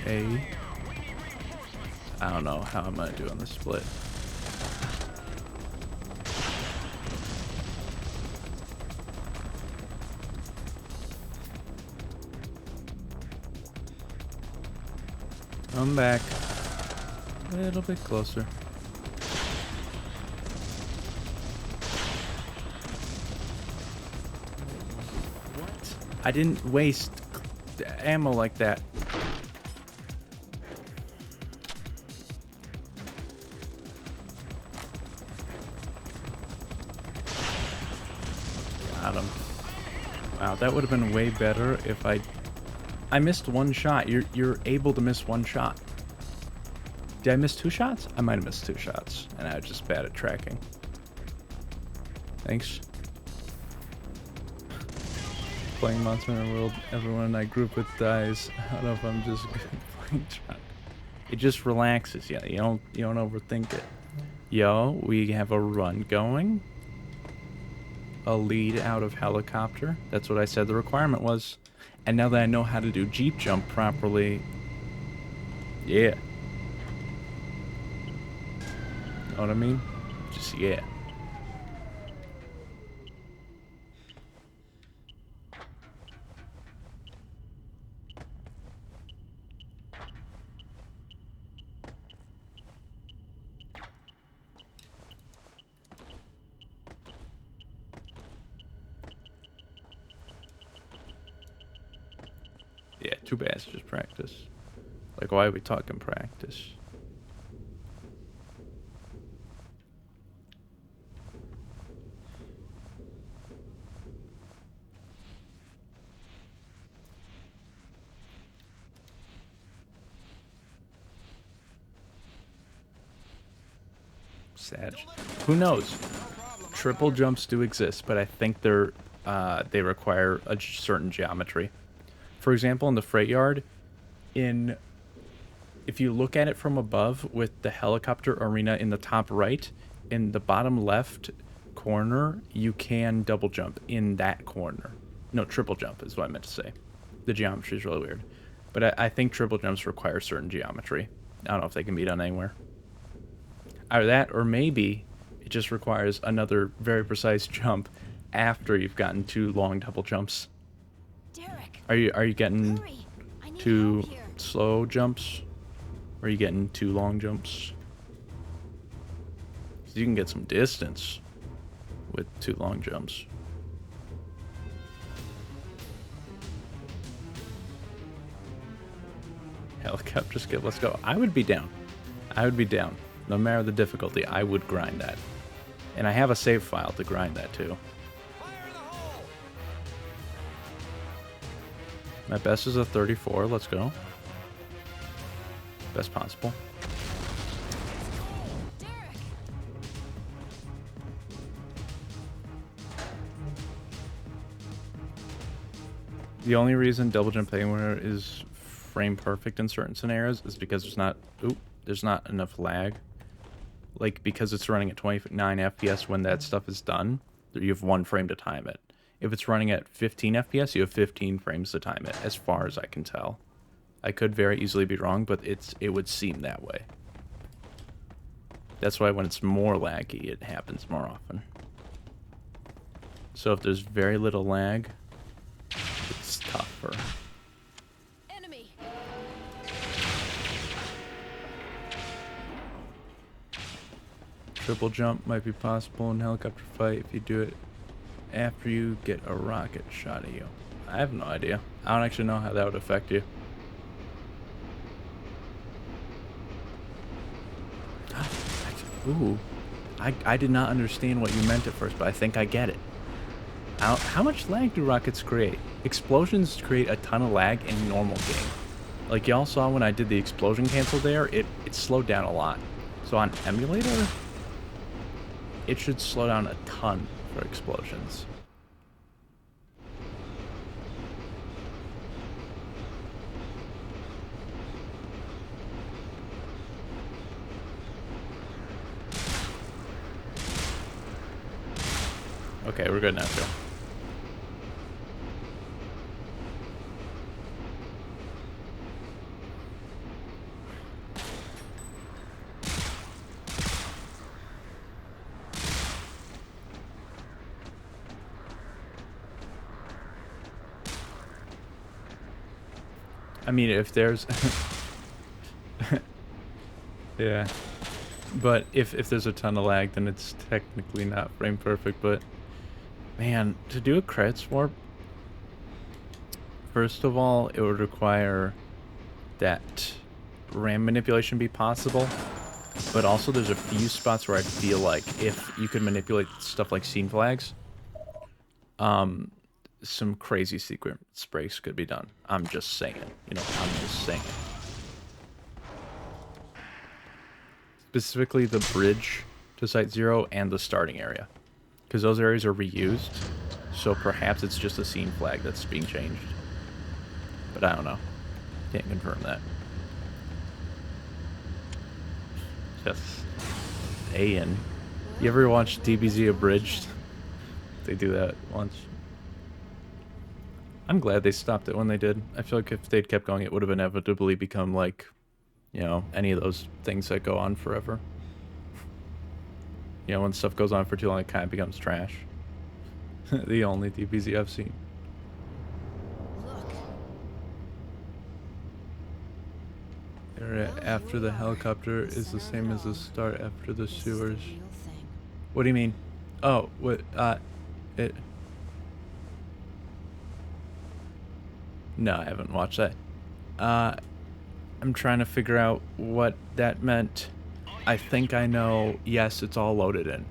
A. I don't know how I'm gonna do on the split. Come back. A little bit closer. What? I didn't waste ammo like that. Got him. Wow, that would have been way better if I missed one shot. You're able to miss one shot. Did I miss two shots? I might have missed two shots, and I was just bad at tracking. Thanks. Playing Monster Hunter World, everyone I group with dies. I don't know if I'm just good at playing shot. It just relaxes you. You don't overthink it. Yo, we have a run going. A lead out of helicopter. That's what I said the requirement was. And now that I know how to do Jeep jump properly, yeah. Know what I mean? Just yeah. Yeah, too bad it's just practice. Like, why are we talking practice? Sad. Who knows? Triple jumps do exist, but I think they require a certain geometry. For example, in the freight yard, if you look at it from above with the helicopter arena in the top right, in the bottom left corner, you can double jump in that corner. No, triple jump is what I meant to say. The geometry is really weird. But I think triple jumps require certain geometry. I don't know if they can be done anywhere. Either that, or maybe it just requires another very precise jump after you've gotten 2 long double jumps. Derek, Are you getting hurry! I need 2 help here. slow jumps? Or are you getting 2 long jumps? 'Cause you can get some distance with 2 long jumps. Helicopter skip, let's go. I would be down. I would be down. No matter the difficulty, I would grind that. And I have a save file to grind that too. Fire in the hole! My best is a 34, let's go. Best possible. Derek! The only reason double jump anywhere is frame perfect in certain scenarios is because there's not enough lag. Like, because it's running at 29 FPS when that stuff is done, you have 1 frame to time it. If it's running at 15 FPS, you have 15 frames to time it, as far as I can tell. I could very easily be wrong, but it would seem that way. That's why when it's more laggy, it happens more often. So if there's very little lag, it's tougher. Enemy! Triple jump might be possible in helicopter fight if you do it after you get a rocket shot at you. I have no idea. I don't actually know how that would affect you. Ooh. I did not understand what you meant at first, but I think I get it. How much lag do rockets create? Explosions create a ton of lag in normal game. Like y'all saw when I did the explosion cancel there, it slowed down a lot. So on emulator, it should slow down a ton for explosions. Okay, we're good now, too. I mean, if there's... yeah. But if there's a ton of lag, then it's technically not frame perfect, but... Man, to do a credit swap, first of all, it would require that RAM manipulation be possible, but also there's a few spots where I feel like if you could manipulate stuff like scene flags, some crazy secret breaks could be done. I'm just saying, you know, I'm just saying. Specifically the bridge to Site Zero and the starting area. Because those areas are reused, so perhaps it's just a scene flag that's being changed. But I don't know. Can't confirm that. Just saying. You ever watch DBZ Abridged? They do that once. I'm glad they stopped it when they did. I feel like if they'd kept going, it would have inevitably become like, you know, any of those things that go on forever. You know, when stuff goes on for too long, it kind of becomes trash. The only DBZ I've seen. Look. Area after the helicopter is the same as the start after the This is the sewers. real thing. What do you mean? Oh, what, it... No, I haven't watched that. I'm trying to figure out what that meant. I think I know, yes, it's all loaded in.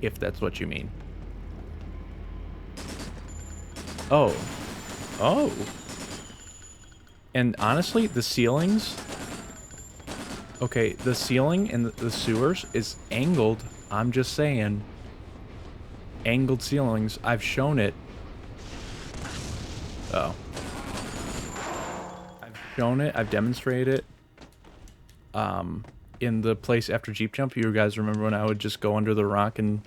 If that's what you mean. Oh. Oh. And honestly, the ceilings... Okay, the ceiling in the sewers is angled. I'm just saying. Angled ceilings. I've shown it. Oh. I've shown it. I've demonstrated it. in the place after Jeep Jump, you guys remember when I would just go under the rock and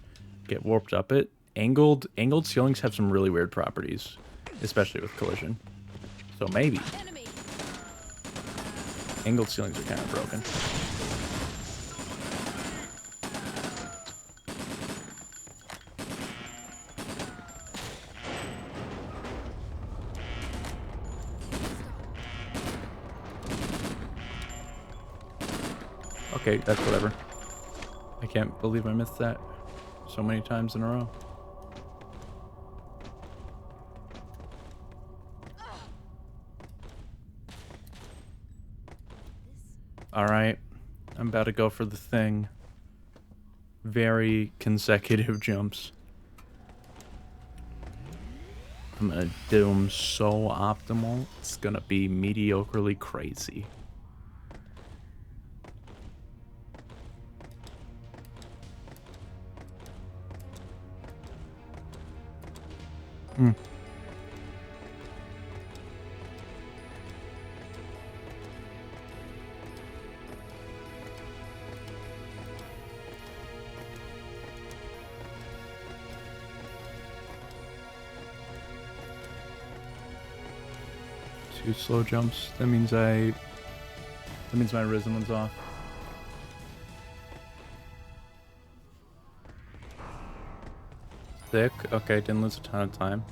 get warped up it? Angled ceilings have some really weird properties, especially with collision. So maybe. Enemy. Angled ceilings are kind of broken. Okay, that's whatever. I can't believe I missed that so many times in a row. Alright, I'm about to go for the thing. Very consecutive jumps. I'm gonna do them so optimal, it's gonna be mediocrely crazy. Hmm. Two slow jumps. That means my rhythm one's off. Thick. Okay, didn't lose a ton of time.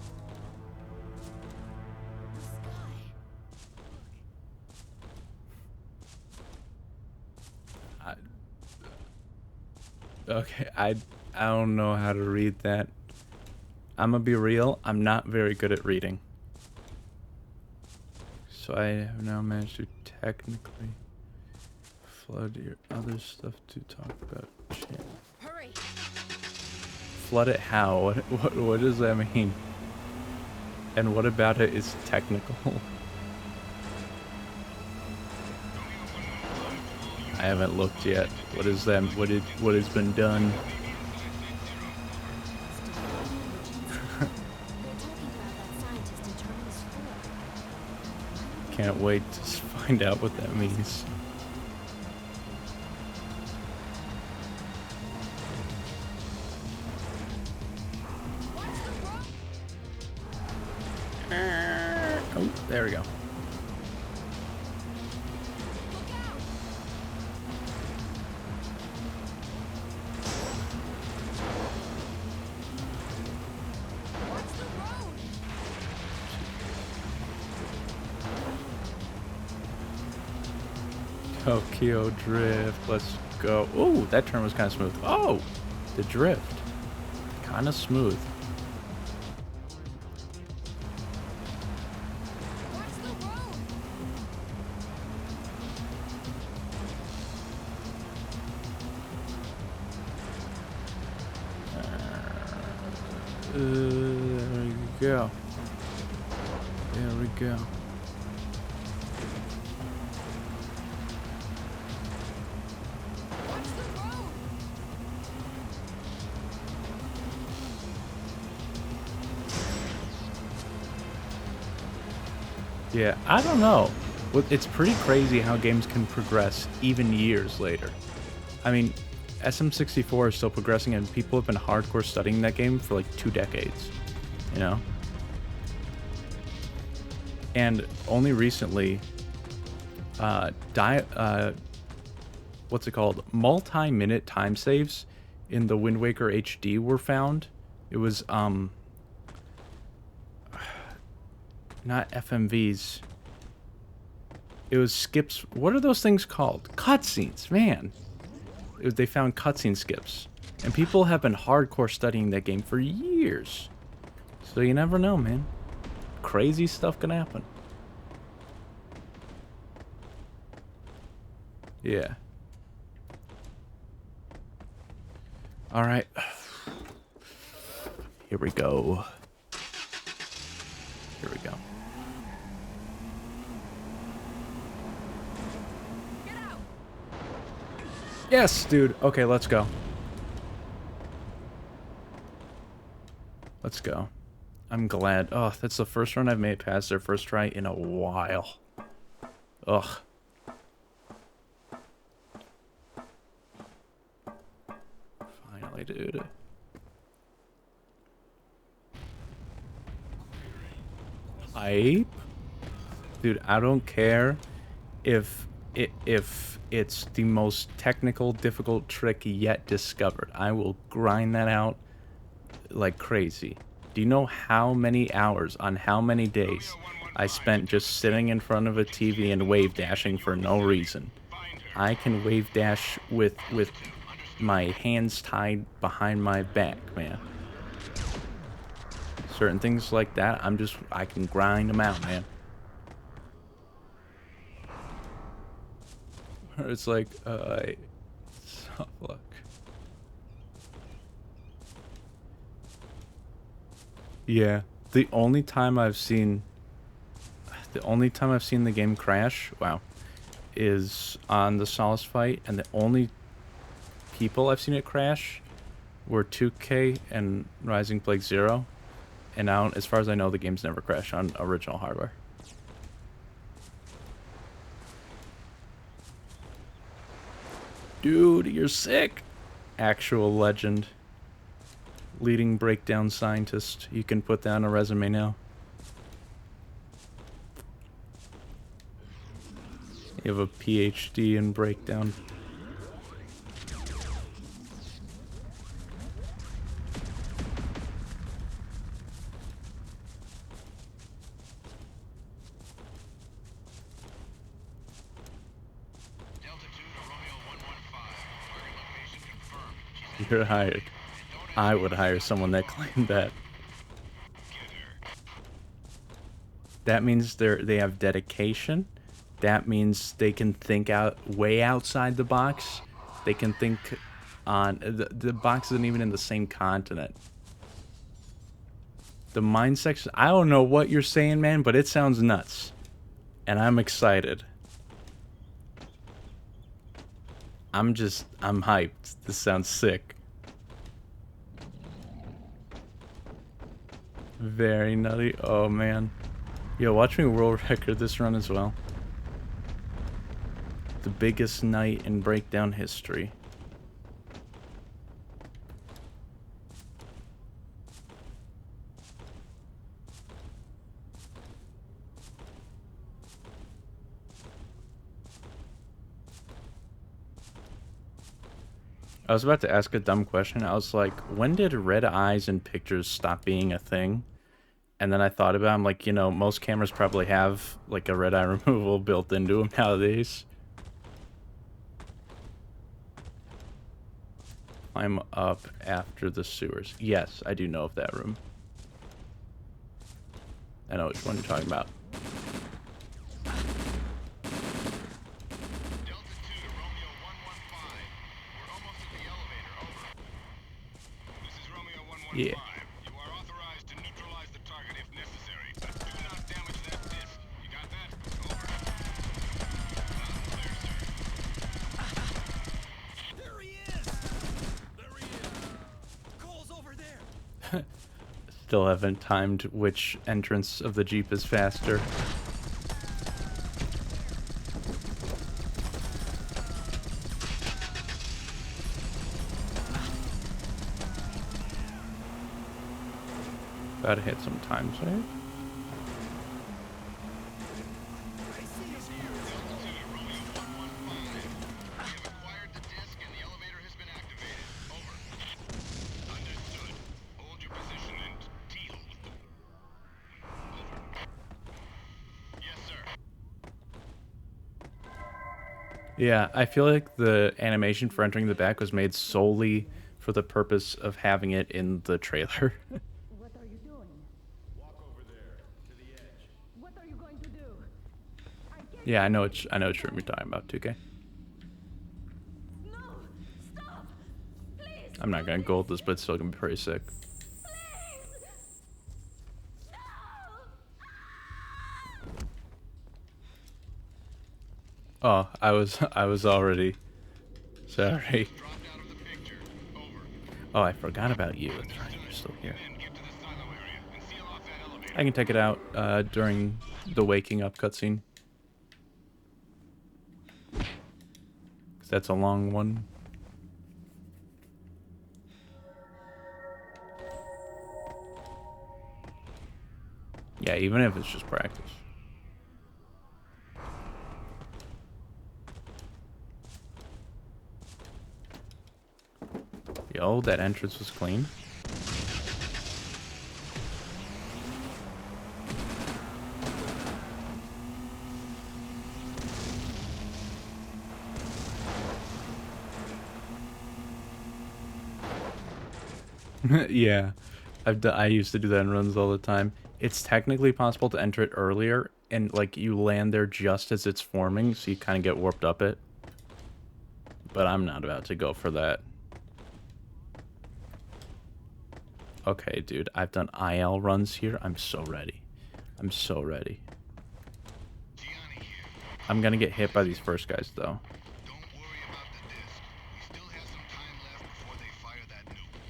Okay, I don't know how to read that. I'm gonna be real, I'm not very good at reading. So I have now managed to technically flood your other stuff to talk about chat. Hurry. Flood it how? What does that mean? And what about it is technical? I haven't looked yet. What is that? What has been done? Can't wait to find out what that means. Oh, there we go. Tokyo Drift, let's go. Oh, that turn was kind of smooth. Oh, the drift. Kind of smooth. There we go. There we go. Yeah, I don't know. It's pretty crazy how games can progress even years later. I mean, SM64 is still progressing and people have been hardcore studying that game for like 2 decades, you know? And only recently, what's it called? Multi-minute time saves in the Wind Waker HD were found. It was, not FMVs. It was skips. What are those things called? Cutscenes, man. They found cutscene skips. And people have been hardcore studying that game for years. So you never know, man. Crazy stuff can happen. Yeah. Alright. Here we go. Here we go. Yes, dude. Okay, let's go. Let's go. I'm glad. Oh, that's the first run I've made past their first try in a while. Ugh. Definitely, dude. Hype? Dude, I don't care if it's the most technical, difficult trick yet discovered. I will grind that out like crazy. Do you know how many hours on how many days I spent just sitting in front of a TV and wave dashing for no reason? I can wave dash with my hands tied behind my back, man. Certain things like that, I can grind them out, man. It's like, soft luck. Yeah, the only time I've seen the game crash, wow, is on the Solace fight, and the only people I've seen it crash were 2K and Rising Plague Zero, and now, as far as I know, the game's never crashed on original hardware. Dude, you're sick! Actual legend. Leading breakdown scientist. You can put that on a resume now. You have a PhD in breakdown. You're hired. I would hire someone that claimed that. That means they have dedication. That means they can think way outside the box. They can think on the box isn't even in the same continent. The mine section, I don't know what you're saying, man, but it sounds nuts. And I'm excited. I'm hyped. This sounds sick. Very nutty. Oh, man. Yo, watch me world record this run as well. The biggest night in breakdown history. I was about to ask a dumb question. I was like, when did red eyes in pictures stop being a thing? And then I thought about it. I'm like, you know, most cameras probably have like a red eye removal built into them nowadays. Climb up after the sewers. Yes, I do know of that room. I know which one you're talking about. Yeah. You are authorized to neutralize the target if necessary, but do not damage that disc. You got that? Over. There he is! There he is! Cole's over there! Still haven't timed which entrance of the Jeep is faster. About to hit some time save. Yeah, I feel like the animation for entering the back was made solely for the purpose of having it in the trailer. What are you doing? Walk over there, to the edge. What are you going to do? I can't. Yeah, I know which room you're talking about, 2K. No! Stop! Please! I'm not gonna gold this, but it's still gonna be pretty sick. Please! No! Oh, I was already sorry. Oh, I forgot about you. That's right, you're still here. I can take it out during the waking up cutscene. 'Cause that's a long one. Yeah, even if it's just practice. Yo, that entrance was clean. Yeah, I used to do that in runs all the time. It's technically possible to enter it earlier, and like you land there just as it's forming, so you kind of get warped up it. But I'm not about to go for that. Okay, dude, I've done IL runs here. I'm so ready. I'm so ready. Gianni here. I'm gonna get hit by these first guys, though. Don't worry about the disc. We still have some time left before they fire that nuke.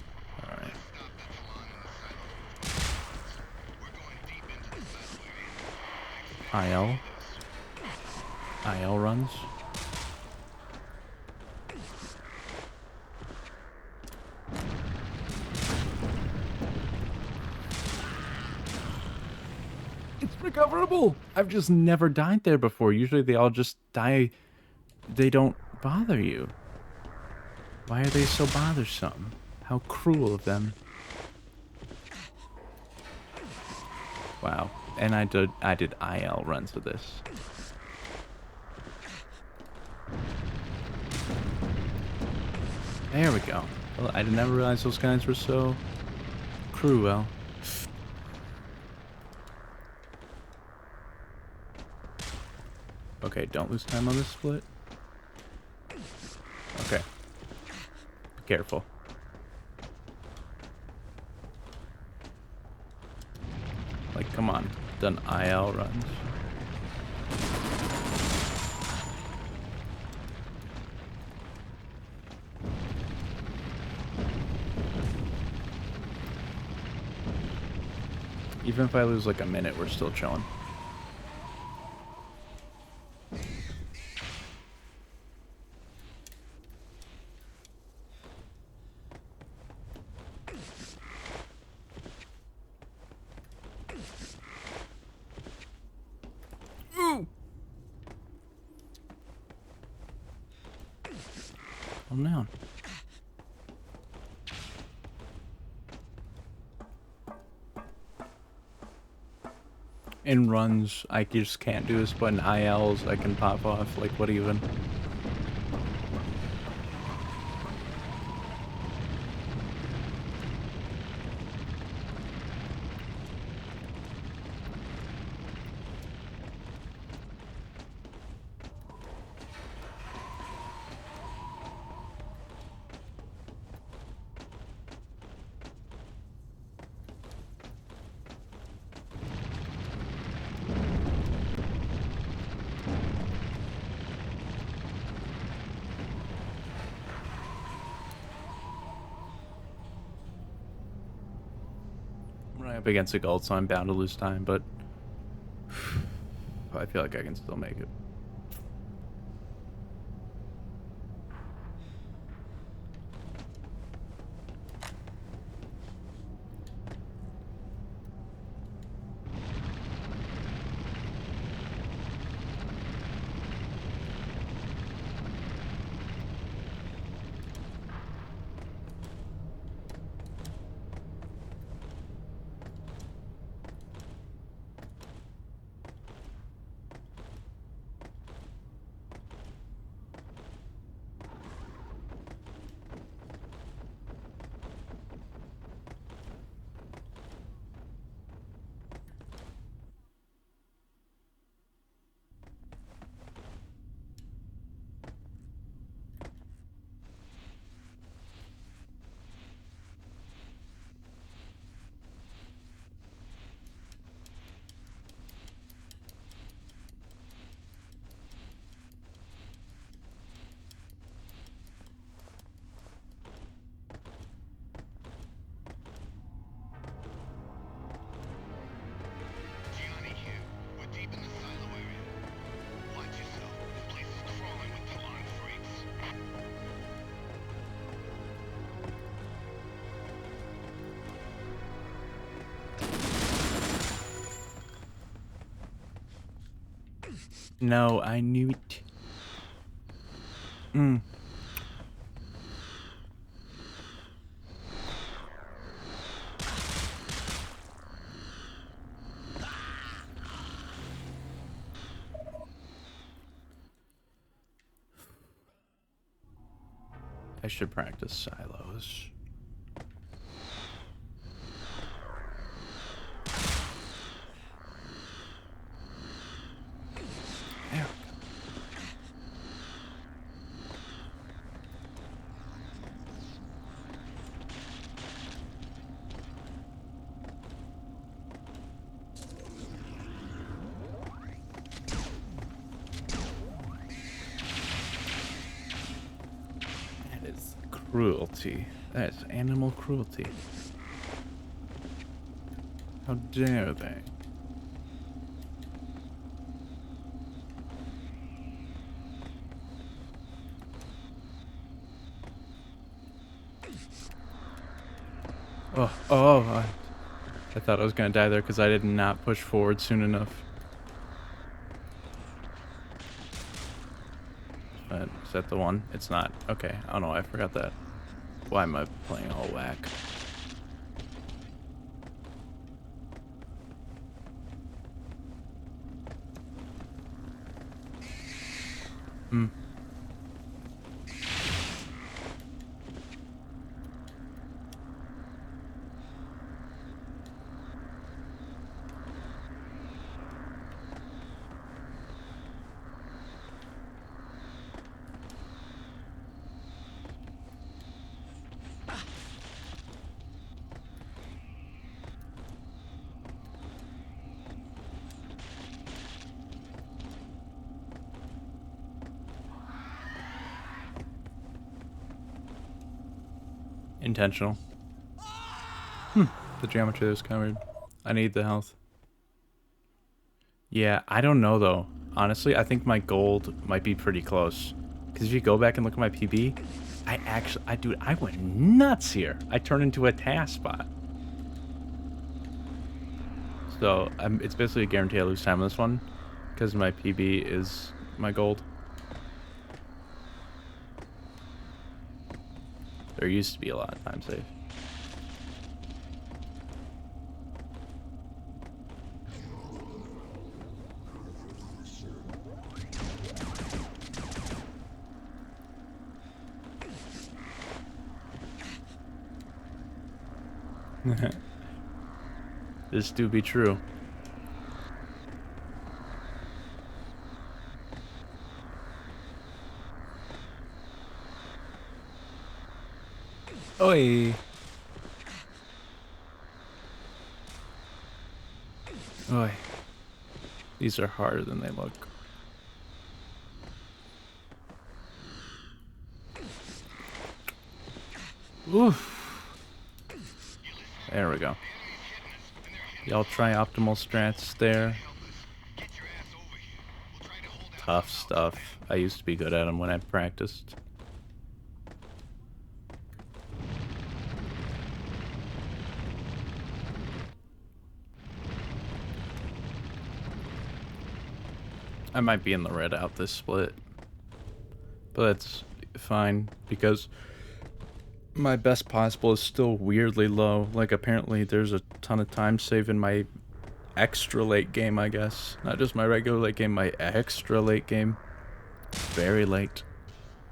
Alright. Let's stop that Talon in the silo. We're going deep into the battle area. IL. IL runs. It's recoverable! I've just never died there before. Usually they all just die. They don't bother you. Why are they so bothersome? How cruel of them. Wow. And I did IL runs of this. There we go. Well, I never realized those guys were so cruel. Okay, don't lose time on this split. Okay. Be careful. Like, come on. Done IL runs. Even if I lose like a minute, we're still chilling. Oh no. In runs, I just can't do this, but in ILs, I can pop off. Like, what even? I'm running up against a gold, so I'm bound to lose time, but I feel like I can still make it. No, I knew it. Mm. I should practice silos. There. That is cruelty. That is animal cruelty. How dare they? I thought I was gonna die there because I did not push forward soon enough. Is that the one? It's not. Okay. Oh no, I forgot that. Why am I playing all whack? Hmm. Intentional. The geometry is covered. I need the health. Yeah, I don't know though. Honestly, I think my gold might be pretty close. Because if you go back and look at my PB, dude, I went nuts here. I turned into a task bot. So it's basically a guarantee I lose time on this one. Because my PB is my gold. There used to be a lot of time save. This do be true. Oi. Oi. These are harder than they look. Oof. There we go. Y'all try optimal strats there. Tough stuff. I used to be good at them when I practiced. I might be in the red out this split. But that's fine because my best possible is still weirdly low. Like apparently there's a ton of time save in my extra late game, I guess. Not just my regular late game, my extra late game. Very late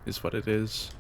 is what it is.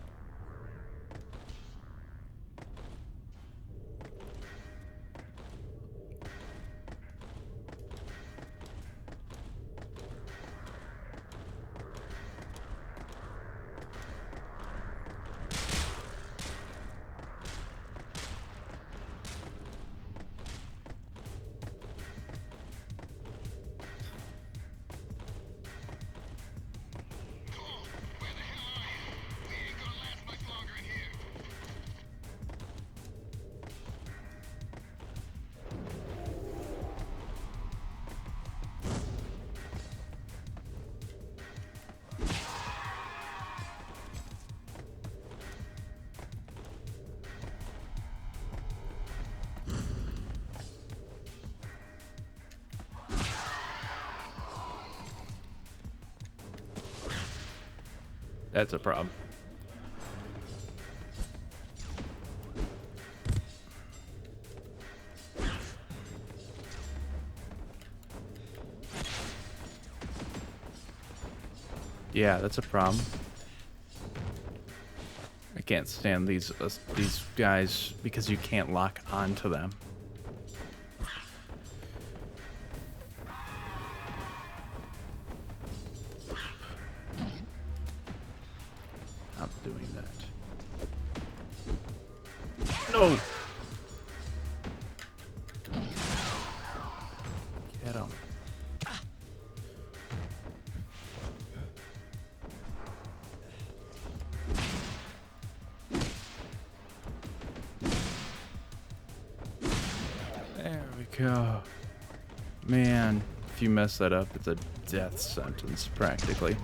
That's a problem. Yeah, that's a problem. I can't stand these guys because you can't lock onto them. I'm doing that. No! Get him. There we go. Man, if you mess that up, it's a death sentence, practically.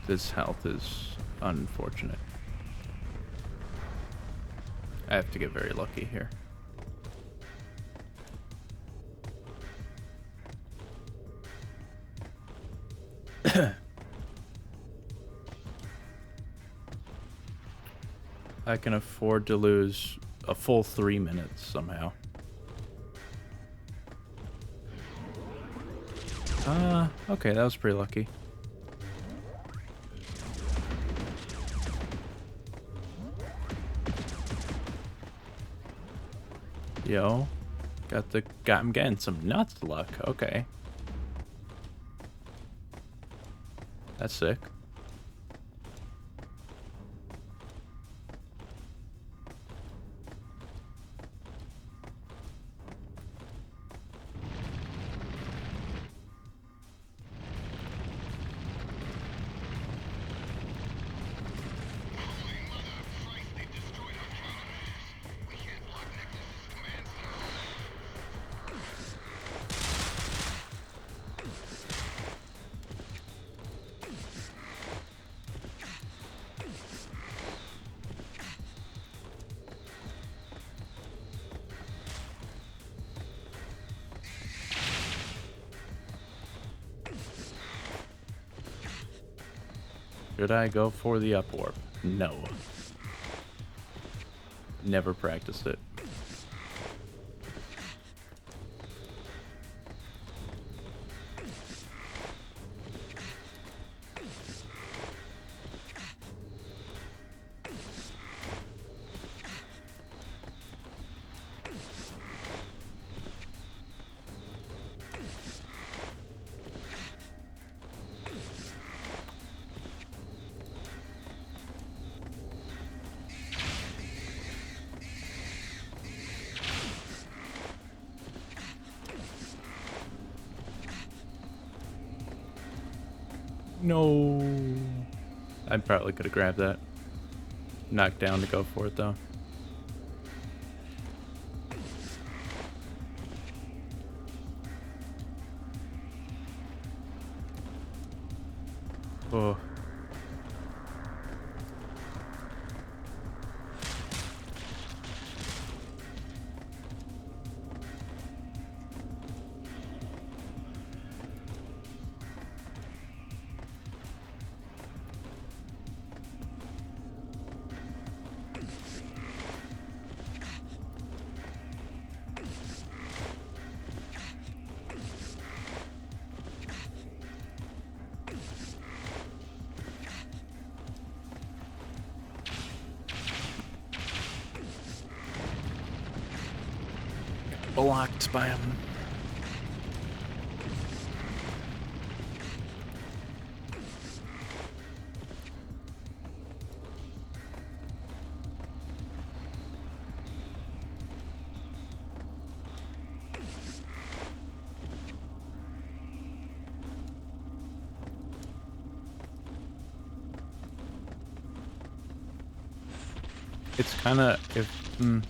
This health is unfortunate. I have to get very lucky here. I can afford to lose a full 3 minutes somehow. Okay, that was pretty lucky. Yo, I'm getting some nuts luck. Okay. That's sick. Should I go for the up warp? No. Never practiced it. No. I probably could have grabbed that. Knocked down to go for it though. Oh. Blocked by him.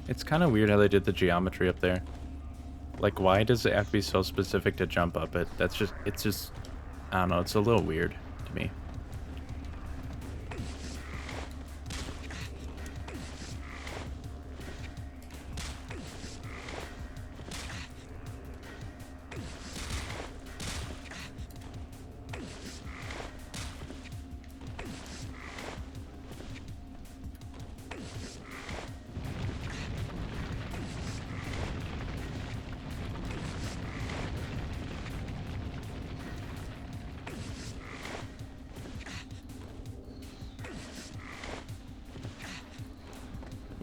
It's kind of weird how they did the geometry up there. Like, why does it have to be so specific to jump up it? It's just, I don't know, it's a little weird to me.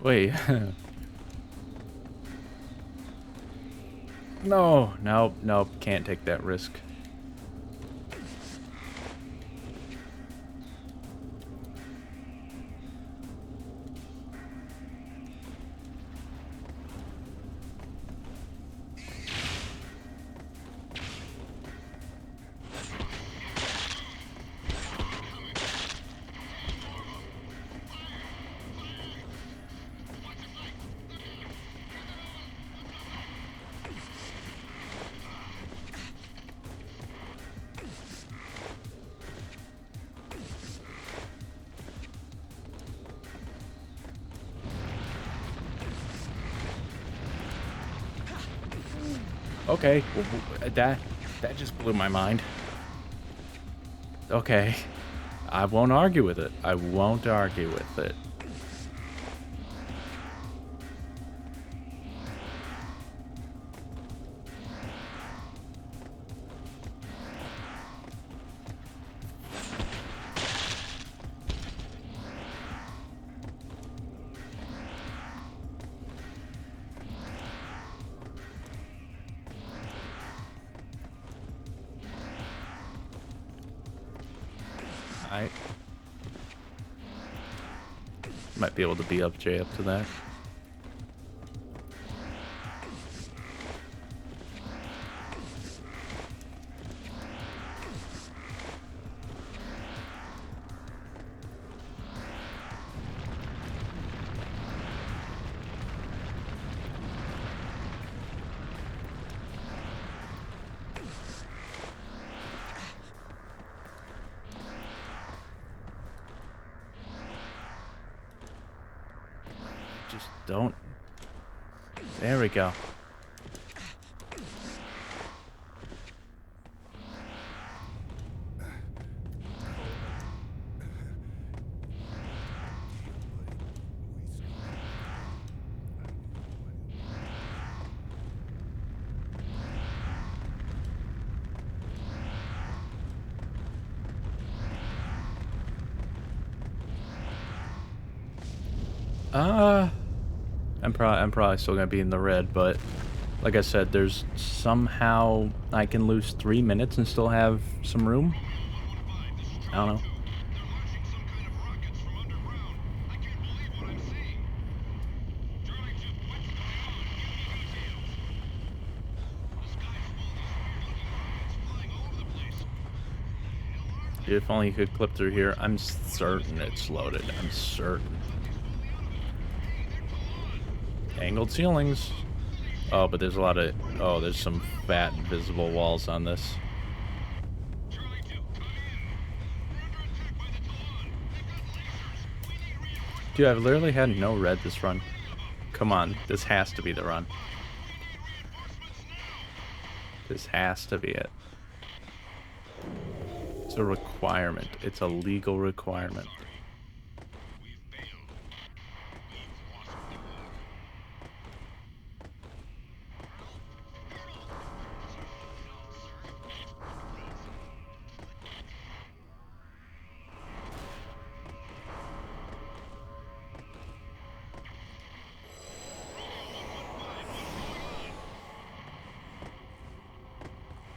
Wait. No, nope, nope, can't take that risk. Okay, that just blew my mind. Okay, I won't argue with it. I won't argue with it. I might be able to beat up Jay up to that. Just don't. There we go. I'm probably still gonna be in the red, but like I said, there's somehow I can lose 3 minutes and still have some room. I don't know. They're launching some kind of rockets from underground. I can't believe what I'm seeing. Charlie 2, what's going on? Give me details. The sky's full of these floating rockets flying all over the place. If only you could clip through here. I'm certain it's loaded. I'm certain. Angled ceilings. Oh, but there's a lot of... Oh, there's some fat invisible walls on this. Charlie 2, come in. We're under attack by the Talon. They've got lasers. We need reinforcements. Dude, I've literally had no red this run. Come on, this has to be the run. This has to be it. It's a requirement. It's a legal requirement. We've failed. We've lost the war.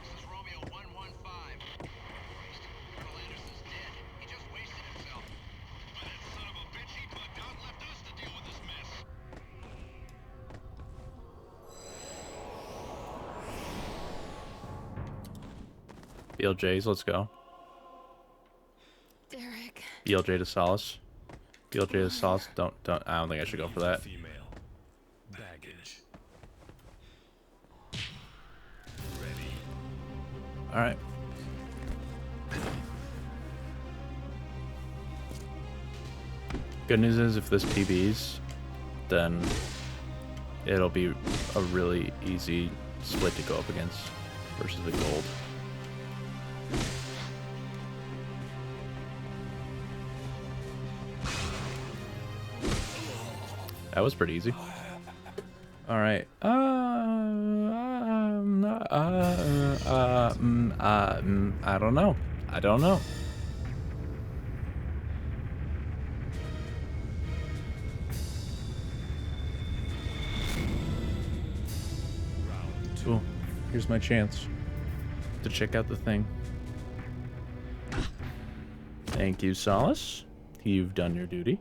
This is Romeo 115. Christ, Colonel Anderson's dead. He just wasted himself. But that son of a bitch, he bugged out and left us to deal with this mess. BLJs, let's go. Derek. BLJ to Solace. BLJ to Solace. Don't. I don't think I should go for that. Female. Baggage. All right. Good news is if this PBs, then it'll be a really easy split to go up against versus the gold. That was pretty easy. All right. I don't know. I don't know. Oh, here's my chance to check out the thing. Thank you, Solace. You've done your duty.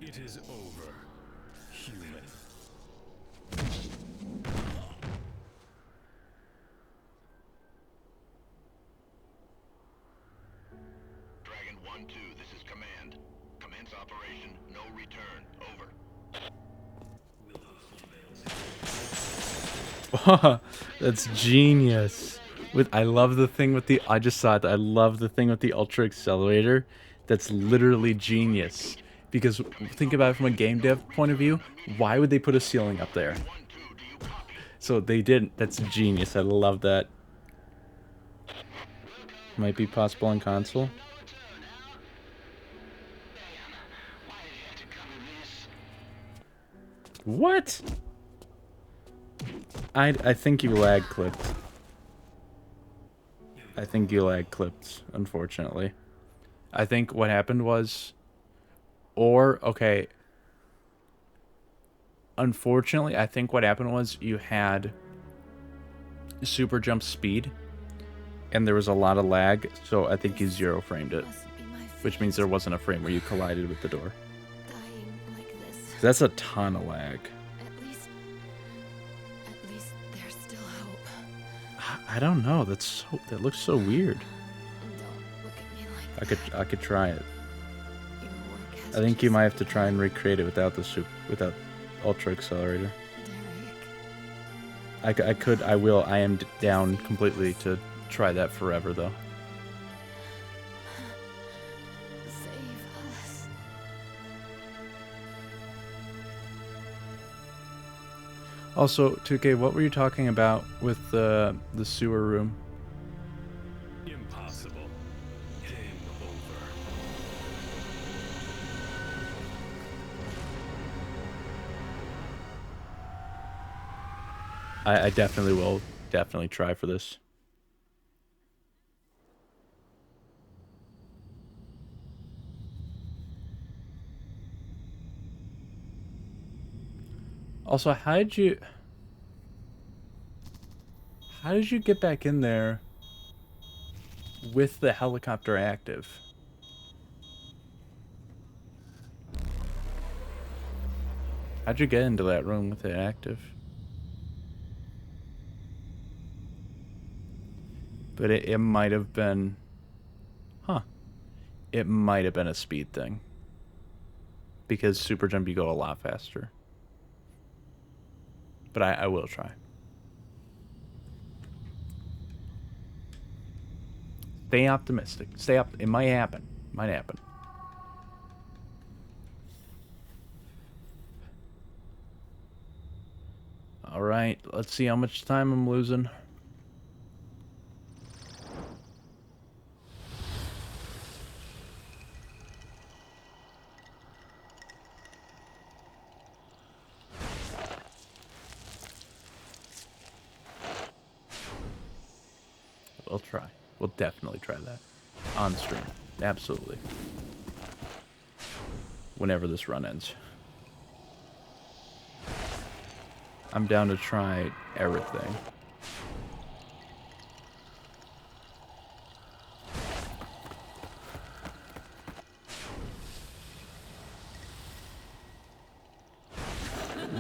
It is over, human. Dragon 1-2, this is command. Commence operation, no return. Over. That's genius. I love the thing with the I just saw it. I love the thing with the ultra accelerator. That's literally genius. Because think about it from a game dev point of view, why would they put a ceiling up there? So they didn't. That's genius. I love that. Might be possible on console. What? I think you lag clipped. I think you lag clipped, unfortunately. I think what happened was, okay. Unfortunately, I think what happened was you had super jump speed, and there was a lot of lag, so I think you zero framed it, which means there wasn't a frame where you collided with the door. Dying like this. That's a ton of lag. At least there's still hope. I don't know. That looks so weird. Don't look at me like I could try it. your work has I think you just might have to try and recreate it without without ultra accelerator. Derek. I am down completely to try that forever though. Save us. Also, 2K, what were you talking about with the sewer room? Impossible. Game over. I definitely will try for this. Also, how did you get back in there with the helicopter active? How'd you get into that room with it active? But it might have been... Huh. It might have been a speed thing. Because super jump, you go a lot faster. But I will try. Stay optimistic. It might happen. Might happen. Alright, let's see how much time I'm losing. We'll try. We'll definitely try that. On stream. Absolutely. Whenever this run ends. I'm down to try everything.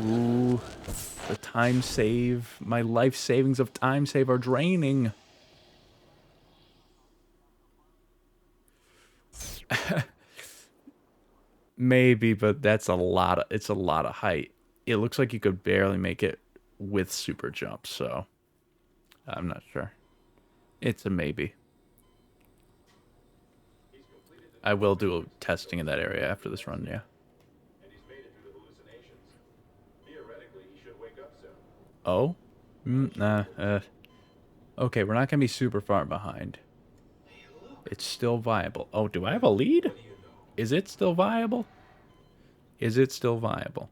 Ooh, the time save, my life savings of time save are draining. Maybe, but that's it's a lot of height. It looks like you could barely make it with super jump, so I'm not sure. It's a maybe. I will do testing in that area after this run, yeah. Oh? Okay, we're not going to be super far behind. It's still viable. Oh, do I have a lead? Is it still viable? Is it still viable?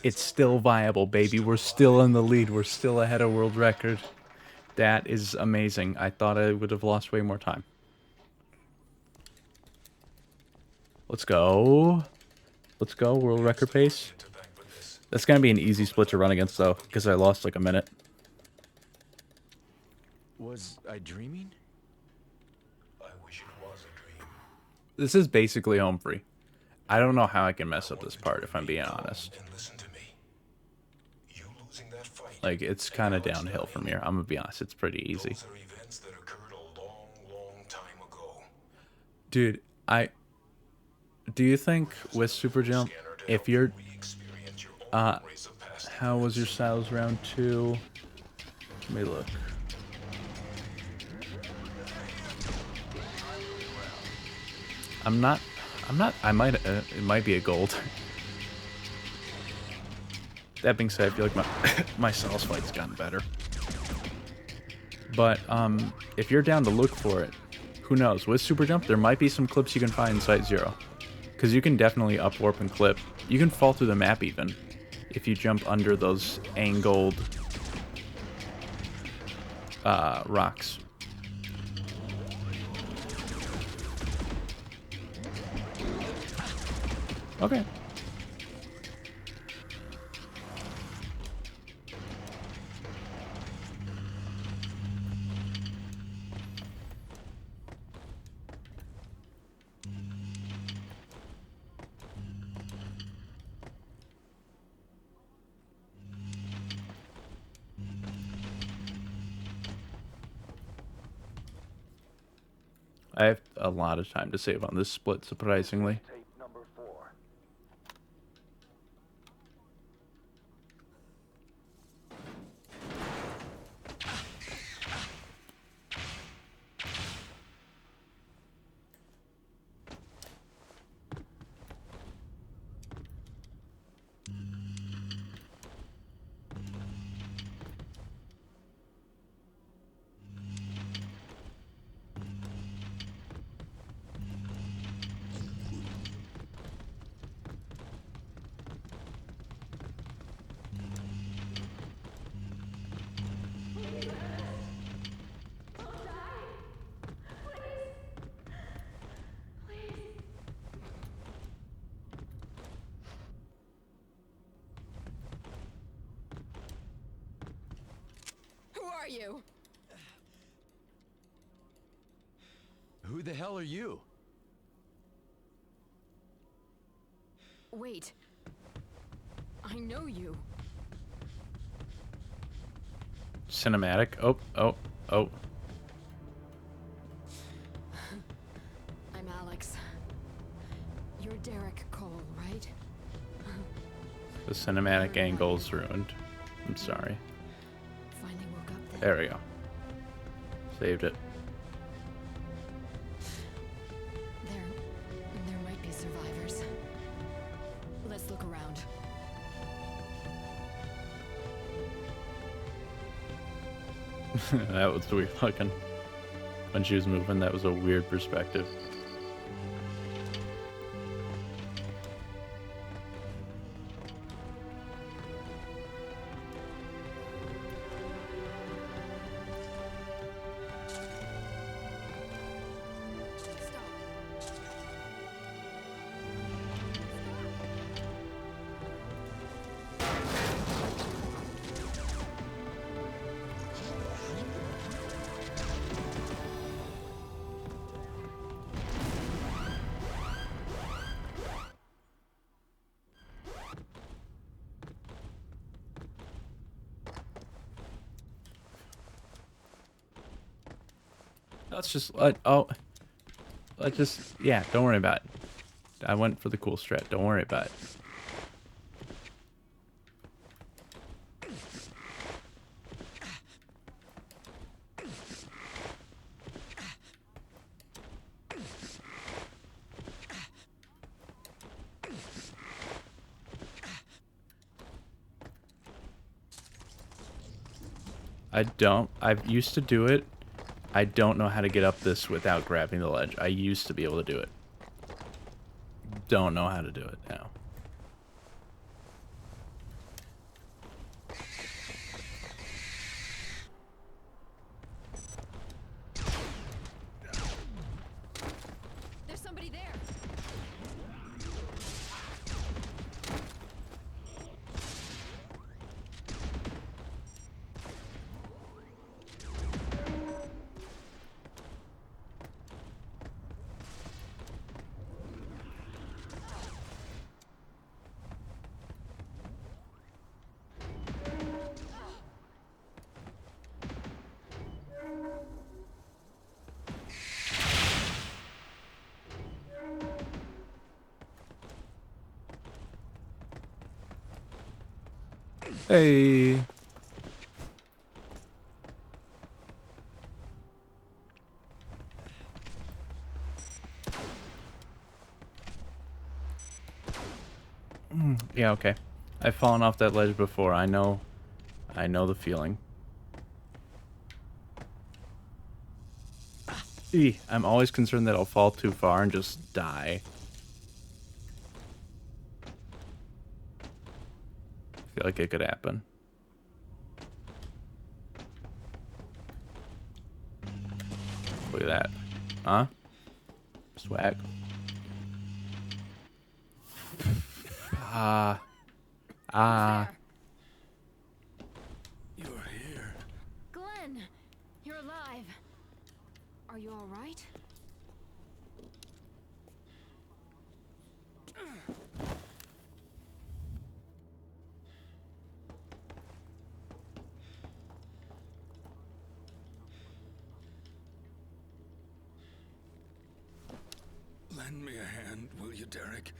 It's still viable, baby. We're still in the lead. We're still ahead of world record. That is amazing. I thought I would have lost way more time. Let's go. Let's go. World record pace. That's gonna be an easy split to run against though, because I lost like a minute. Was I dreaming? I wish it was a dream. This is basically home free. I don't know how I can mess up this part if I'm being honest. And listen to me. You losing that fight. Like, it's kind of downhill from here. I'm gonna be honest. It's pretty easy. Those are events that occurred a long, long time ago. Dude, do you think with Super Jump, if you're, Re-experience your own race of past how was your styles round 2? Let me look. I might, it might be a gold. That being said, I feel like my styles fight's gotten better. But, if you're down to look for it, who knows? With Super Jump, there might be some clips you can find in Site Zero. Because you can definitely upwarp and clip. You can fall through the map even, if you jump under those angled rocks. Okay. I have a lot of time to save on this split, surprisingly. Tape number 4. Who are you? Who the hell are you? Wait. I know you. Cinematic. Oh. I'm Alex. You're Derek Cole, right? The cinematic angle's ruined. I'm sorry. Finally woke up then. There we go. Saved it. There might be survivors. Let's look around. That was weird looking. When she was moving, that was a weird perspective. Yeah, don't worry about it. I went for the cool strat. Don't worry about it. I've used to do it. I don't know how to get up this without grabbing the ledge. I used to be able to do it. Don't know how to do it now. There's somebody there. Hey. Yeah, okay. I've fallen off that ledge before. I know the feeling. I'm always concerned that I'll fall too far and just die. I feel like it could happen. Look at that. Huh? Swag. Ah. Ah. You're here. Glenn, you're alive. Are you all right? Lend me a hand, will you, Derek?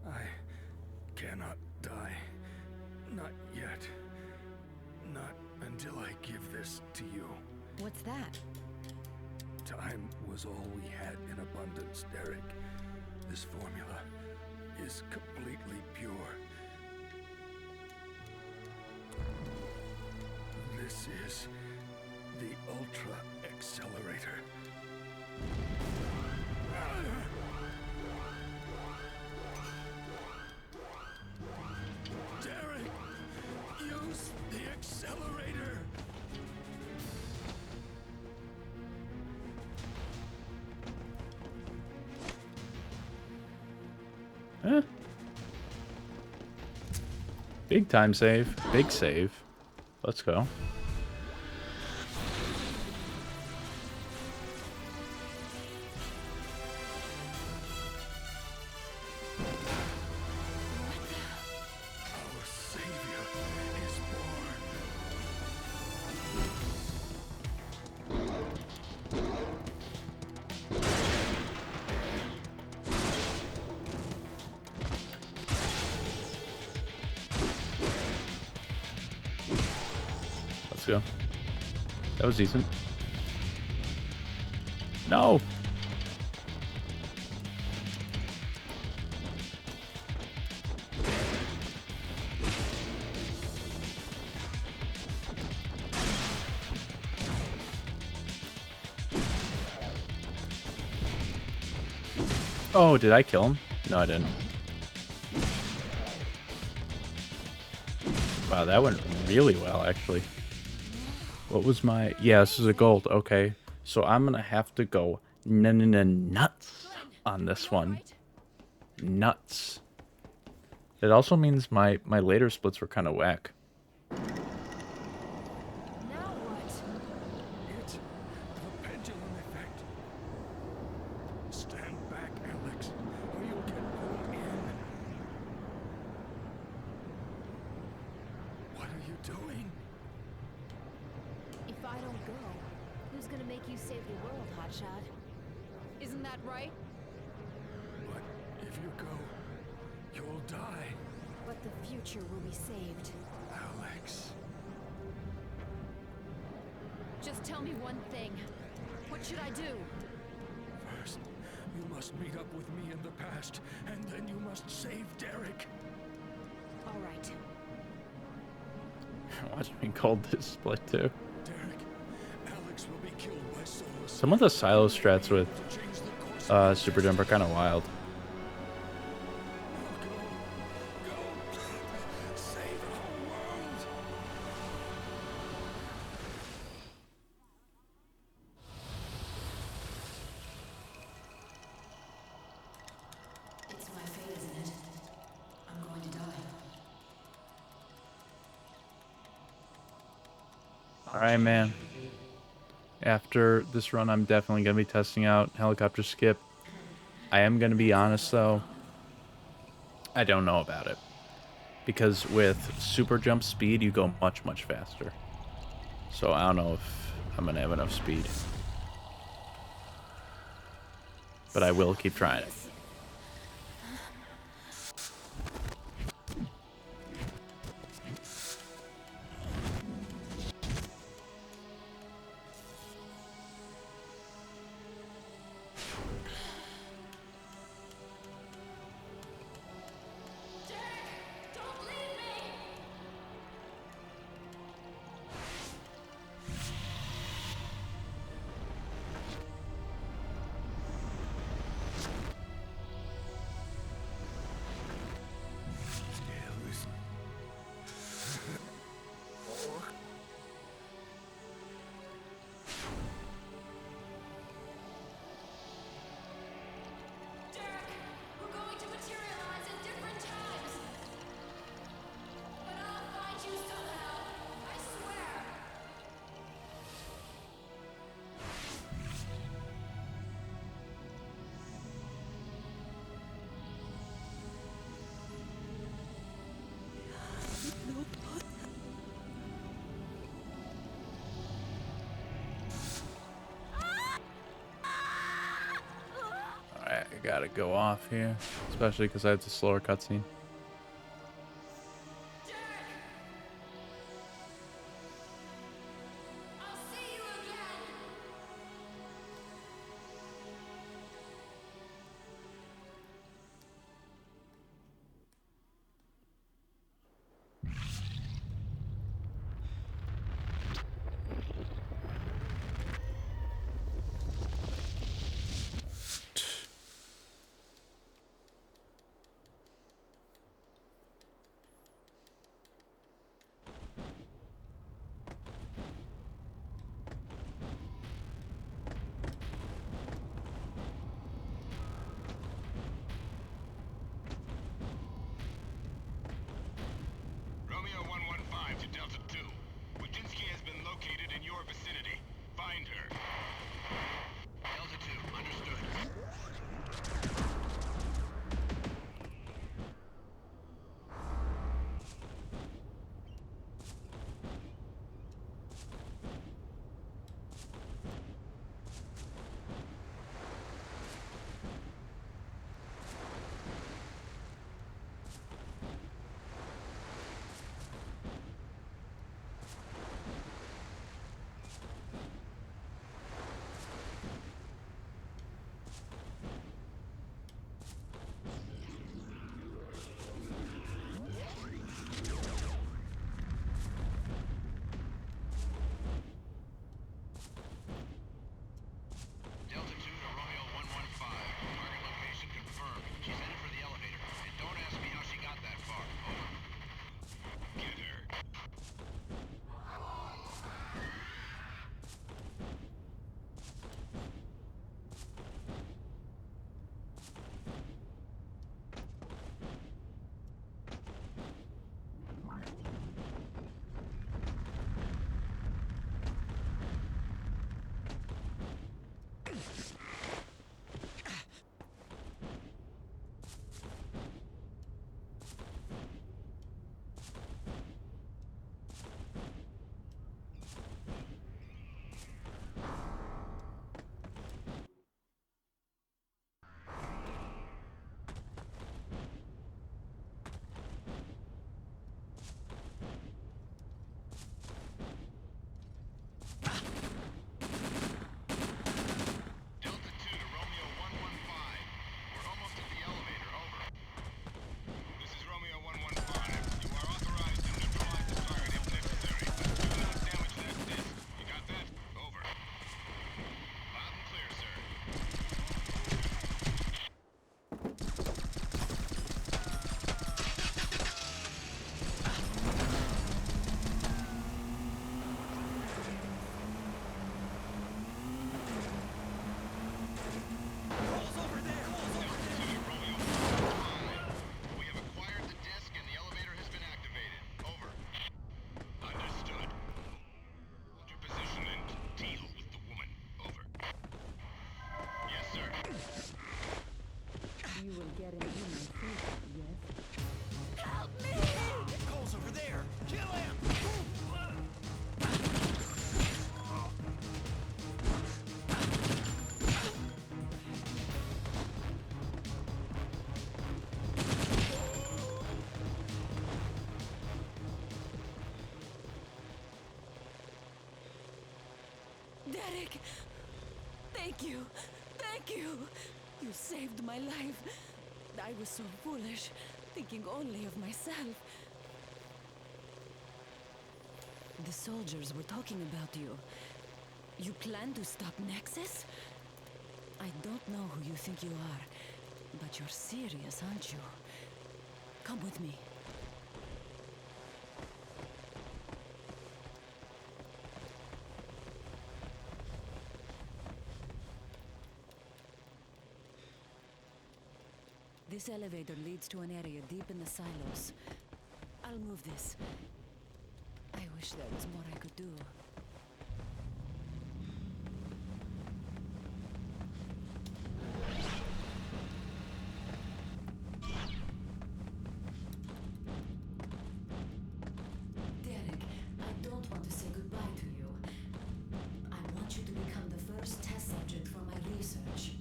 I cannot die. Not yet. Not until I give this to you. What's that? Time was all we had in abundance, Derek. This formula is completely pure. This is the Ultra Accelerator. Derek, use the accelerator. Eh. Big time save. Big save. Let's go. Our Savior is born. Let's go. That was decent. No! Oh, did I kill him? No, I didn't. Wow, that went really well, actually. What was my... Yeah, this is a gold. Okay. So I'm going to have to go nuts on this one. Nuts. It also means my later splits were kind of whack. Now what? It's the pendulum effect. Stand back, Alex, or you'll get pulled in. What are you doing? If I don't go, who's gonna make you save the world, hotshot? Isn't that right? But if you go, you'll die, But the future will be saved. Alex. Just tell me one thing. What should I do? First, you must meet up with me in the past, and then you must save Derek. All right. Watch me cold this split too. Derek, Alex will be killed by Solus. Some of the silo strats with To change the course of Super Jump are kind of wild. Go. Save our world. It's my fate, isn't it? I'm going to die. Alright, man. After this run, I'm definitely going to be testing out Helicopter Skip. I am going to be honest, though. I don't know about it. because with super jump speed, you go much, much faster. So I don't know if I'm going to have enough speed. But I will keep trying it. Don't leave me! Yeah, listen. Derek, we're going to materialize at different times. But I'll find you somehow. I swear. Alright, I gotta go off here. Especially because I have the slower cutscene. Derek! I'll see you again. Romeo 115 to Delta 2. Wojcinski has been located in your vicinity. Find her. Delta 2, understood. Delta 2 to Romeo 115. Target location confirmed. She's headed for the elevator. And don't ask me how she got that far. Over. Get her. Delta 2 to Romeo 115. We're almost at the elevator. Over. This is Romeo 115. You are authorized to neutralize the target if necessary. Do not damage that disc. You got that? Over. Loud and clear, sir. We have acquired the disc and the elevator has been activated. Over. Understood. Hold your position and deal with the woman. Over. Yes, sir. You will get an email, yes? Help me! sake. Thank you. Thank you. You saved my life. I was so foolish, thinking only of myself. The soldiers were talking about you. You plan to stop Nexus? I don't know who you think you are, but you're serious, aren't you? Come with me. This elevator leads to an area deep in the silos. I'll move this. I wish there was more I could do. Derek, I don't want to say goodbye to you. I want you to become the first test subject for my research.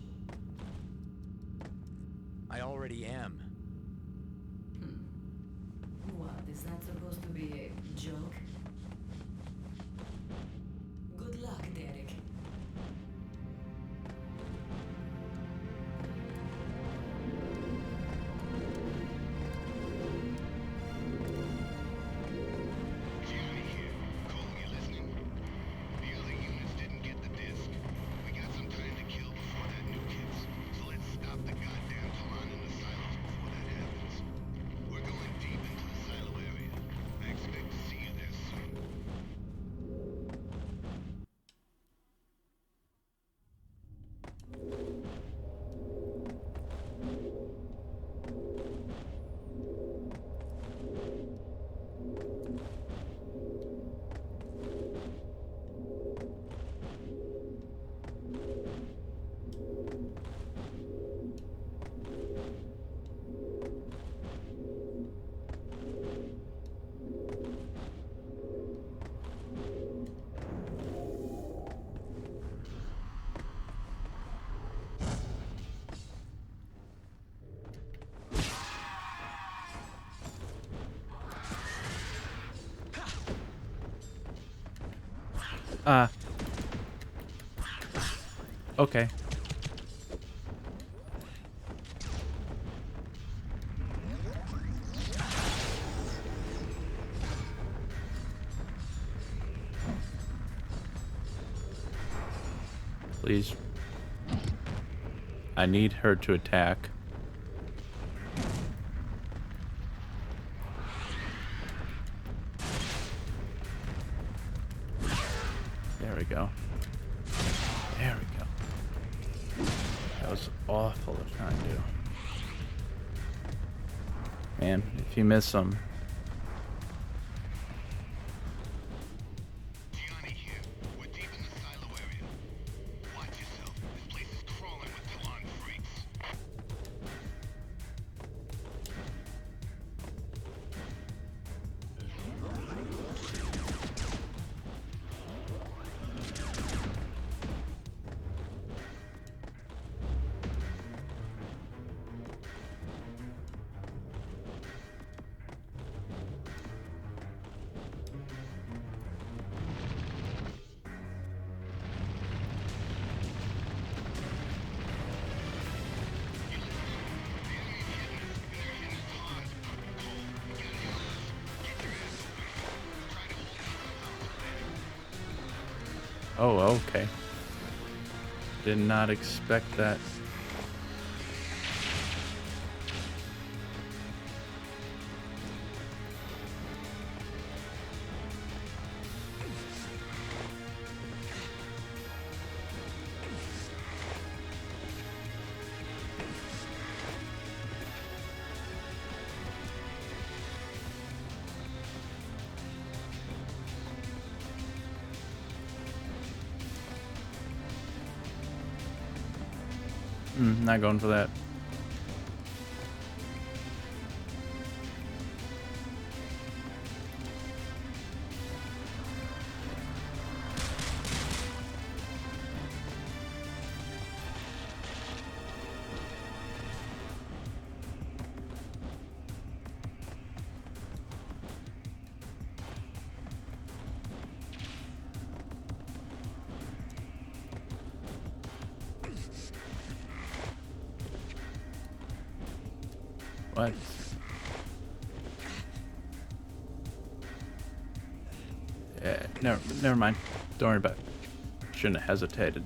I already am. What, is that supposed to be a joke? Good luck, Derek. Gianni here. Cole, you listening? The other units didn't get the disc. We got some time to kill before that nuke hits. So let's stop the goddamn Talon in the silos before that happens. We're going deep into the silo area. I expect to see you there soon. Okay. Please. I need her to attack. There we go. There we go. That was awful to try and do. Man, if you miss them. Gianni here. We're deep in the silo area. Watch yourself. This place is crawling with Talon freaks. Oh, okay. Did not expect that. Not going for that. What? Yeah, never mind. Don't worry about it. Shouldn't have hesitated.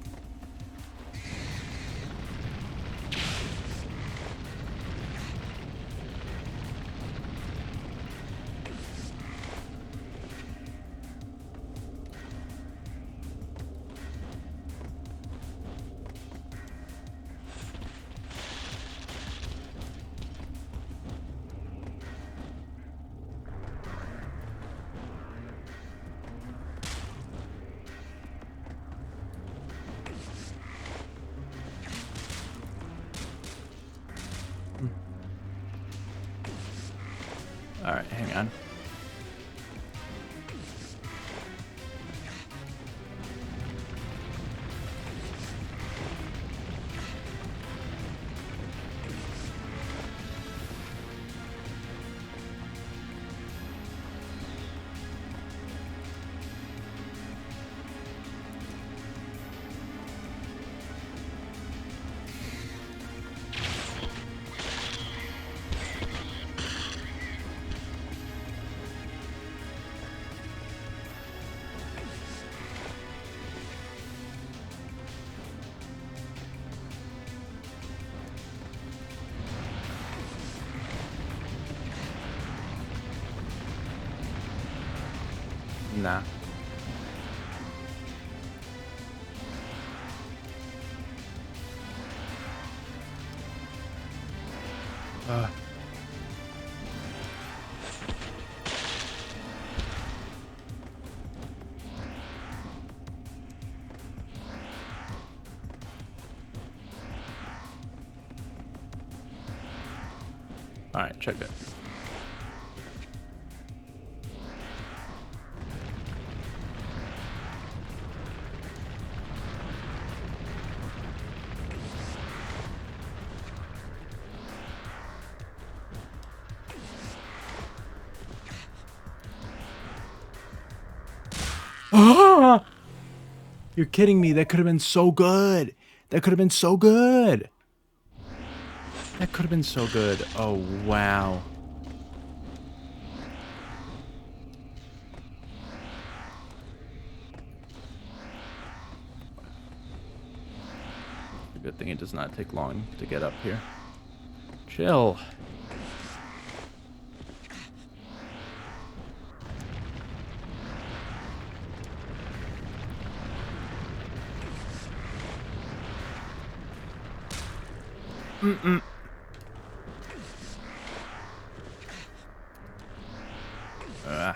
Alright, hang on. Nah. Alright, check it. Ah! You're kidding me. That could have been so good. That could have been so good. That could have been so good. Oh, wow. Good thing it does not take long to get up here. Chill. Ah.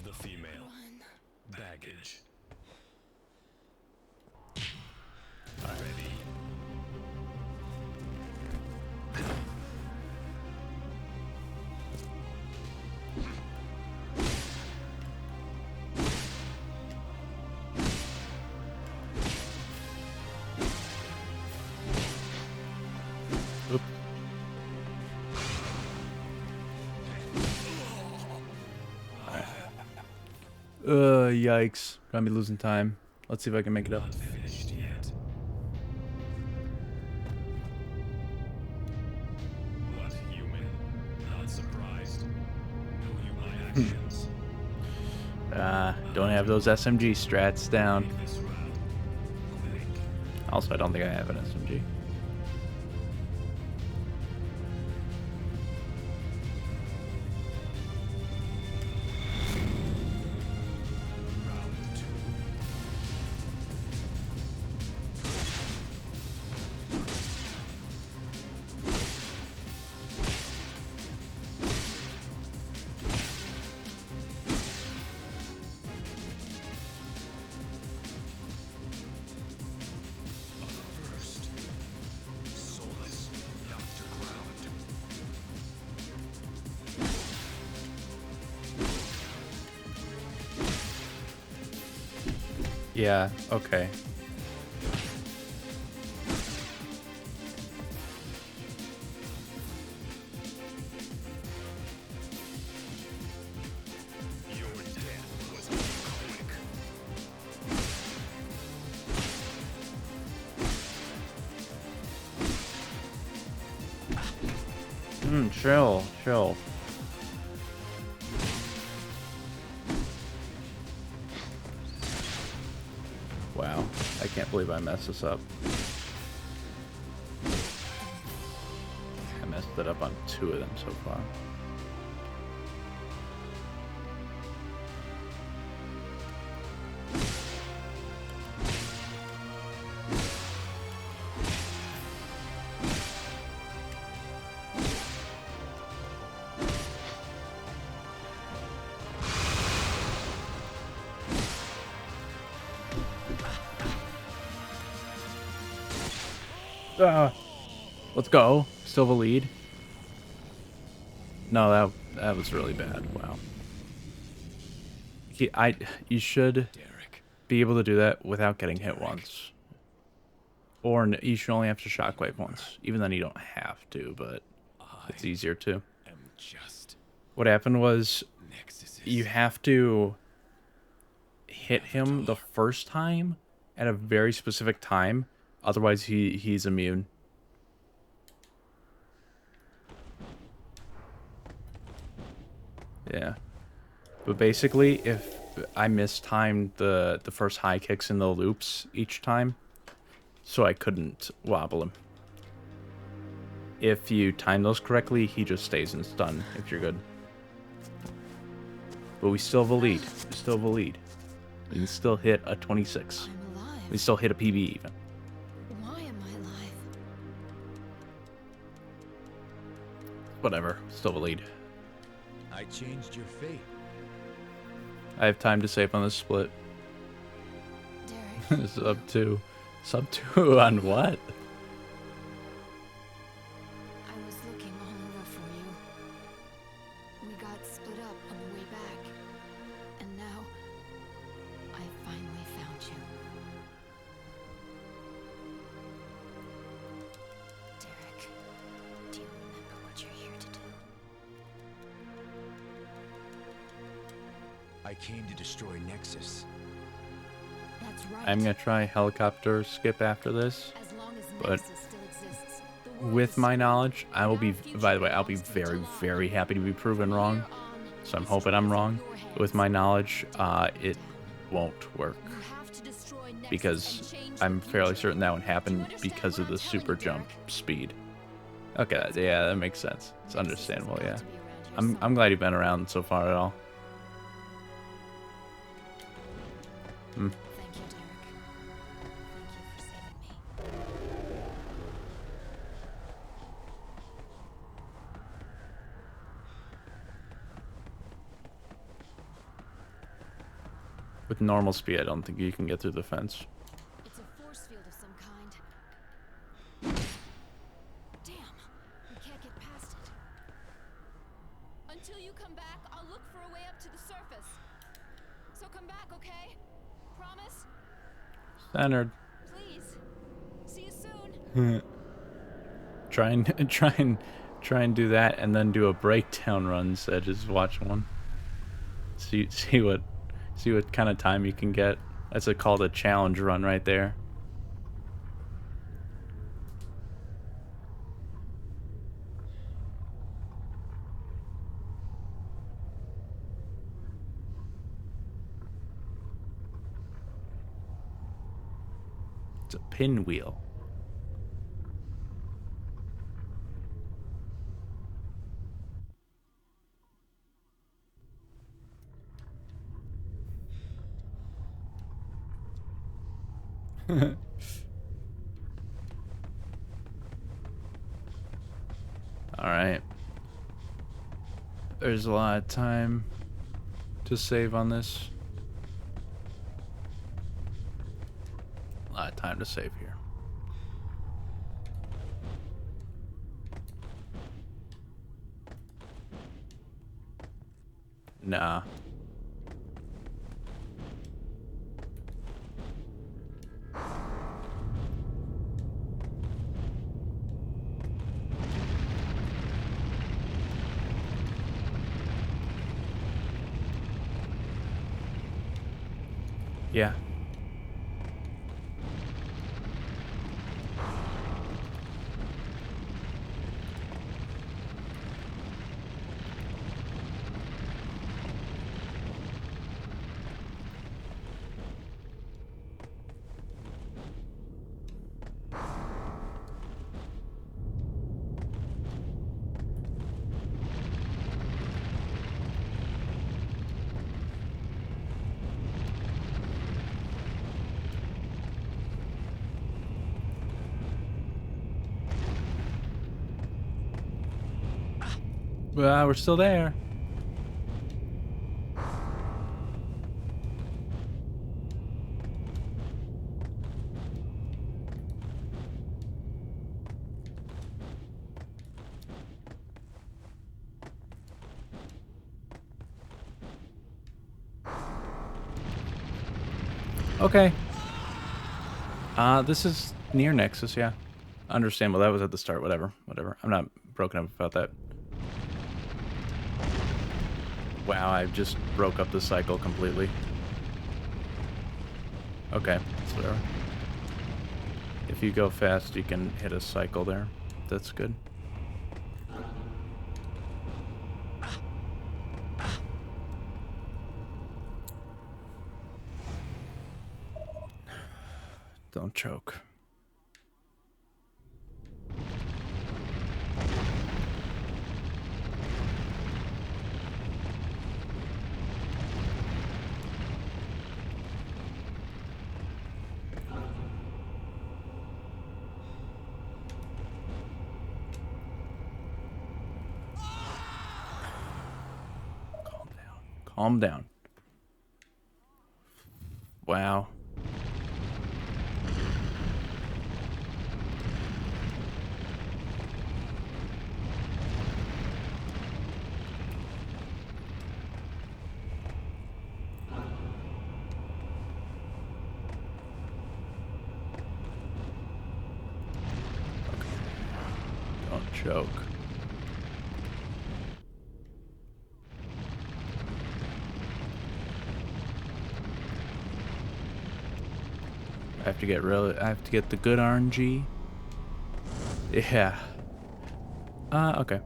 the female. Baggage. Ready. Oop. Yikes. Gonna be losing time. Let's see if I can make it up. Not finished yet. What, human? Not surprised? Know you my actions. Don't have those SMG strats down. Take this round. Quick. Also, I don't think I have an SMG. Round two. First, Solus, Dr. Ground. Yeah, okay. Your death was quick. Chill, chill. Wow, I can't believe I messed this up. I messed it up on 2 of them so far. Let's go. Still the lead. No, that was really bad. Wow. You should Derek. be able to do that without getting hit once. Or you should only have to shockwave once. Even then, you don't have to, but it's easier to. Am just What happened was Nexus. you have to hit him the first time at a very specific time. Otherwise, he's immune. Yeah. But basically, if I mistimed the first high kicks in the loops each time, so I couldn't wobble him. If you time those correctly, he just stays in stun if you're good. But we still have a lead. We still have a lead. We can still hit a 26. I'm alive. We still hit a PB even. Why am I alive? Whatever. Still a lead. I changed your fate. I have time to save on this split. Derek, Sub 2. Sub 2 on what? I was looking all over for you. We got split up on the way back. And now, I finally found you. Derek, do you remember what you're here to do? I came to destroy Nexus. That's right. I'm gonna try helicopter skip after this. As long as but Nexus still exists, the world With is my free. knowledge, I will be, Our future by the way, I'll be belongs to very, Talon. very happy to be proven From wrong. here on, So I'm history hoping I'm is in wrong. your hands. With my knowledge, Take it it down. won't work. You have to destroy Nexus Because and change I'm the fairly future. certain that would Do you happen understand because what of the I'm telling super you, jump Derek? speed. Okay, yeah, that makes sense. It's Nexus has understandable, got yeah. to be around here I'm somewhere. glad you've been around so far at all. Hmm. Thank you, Derek. Thank you for saving me. With normal speed, I don't think you can get through the fence. It's a force field of some kind. Damn, we can't get past it. Until you come back, I'll look for a way up to the surface. So come back, okay? Promise? Centered. Please. See you soon. Try and try and do that, and then do a breakdown run instead. Just watch one. See what kind of time you can get. That's called a challenge run right there. It's a pinwheel. Alright. There's a lot of time to save on this. A lot of time to save here. Nah. Yeah. Well, we're still there. Okay. This is near Nexus, yeah. Understandable. That was at the start. Whatever. I'm not broken up about that. Wow, I just broke up the cycle completely. Okay, that's whatever. If you go fast, you can hit a cycle there. That's good. Don't choke. Calm down. Wow. Don't choke. I have to get the good RNG. Yeah. Okay.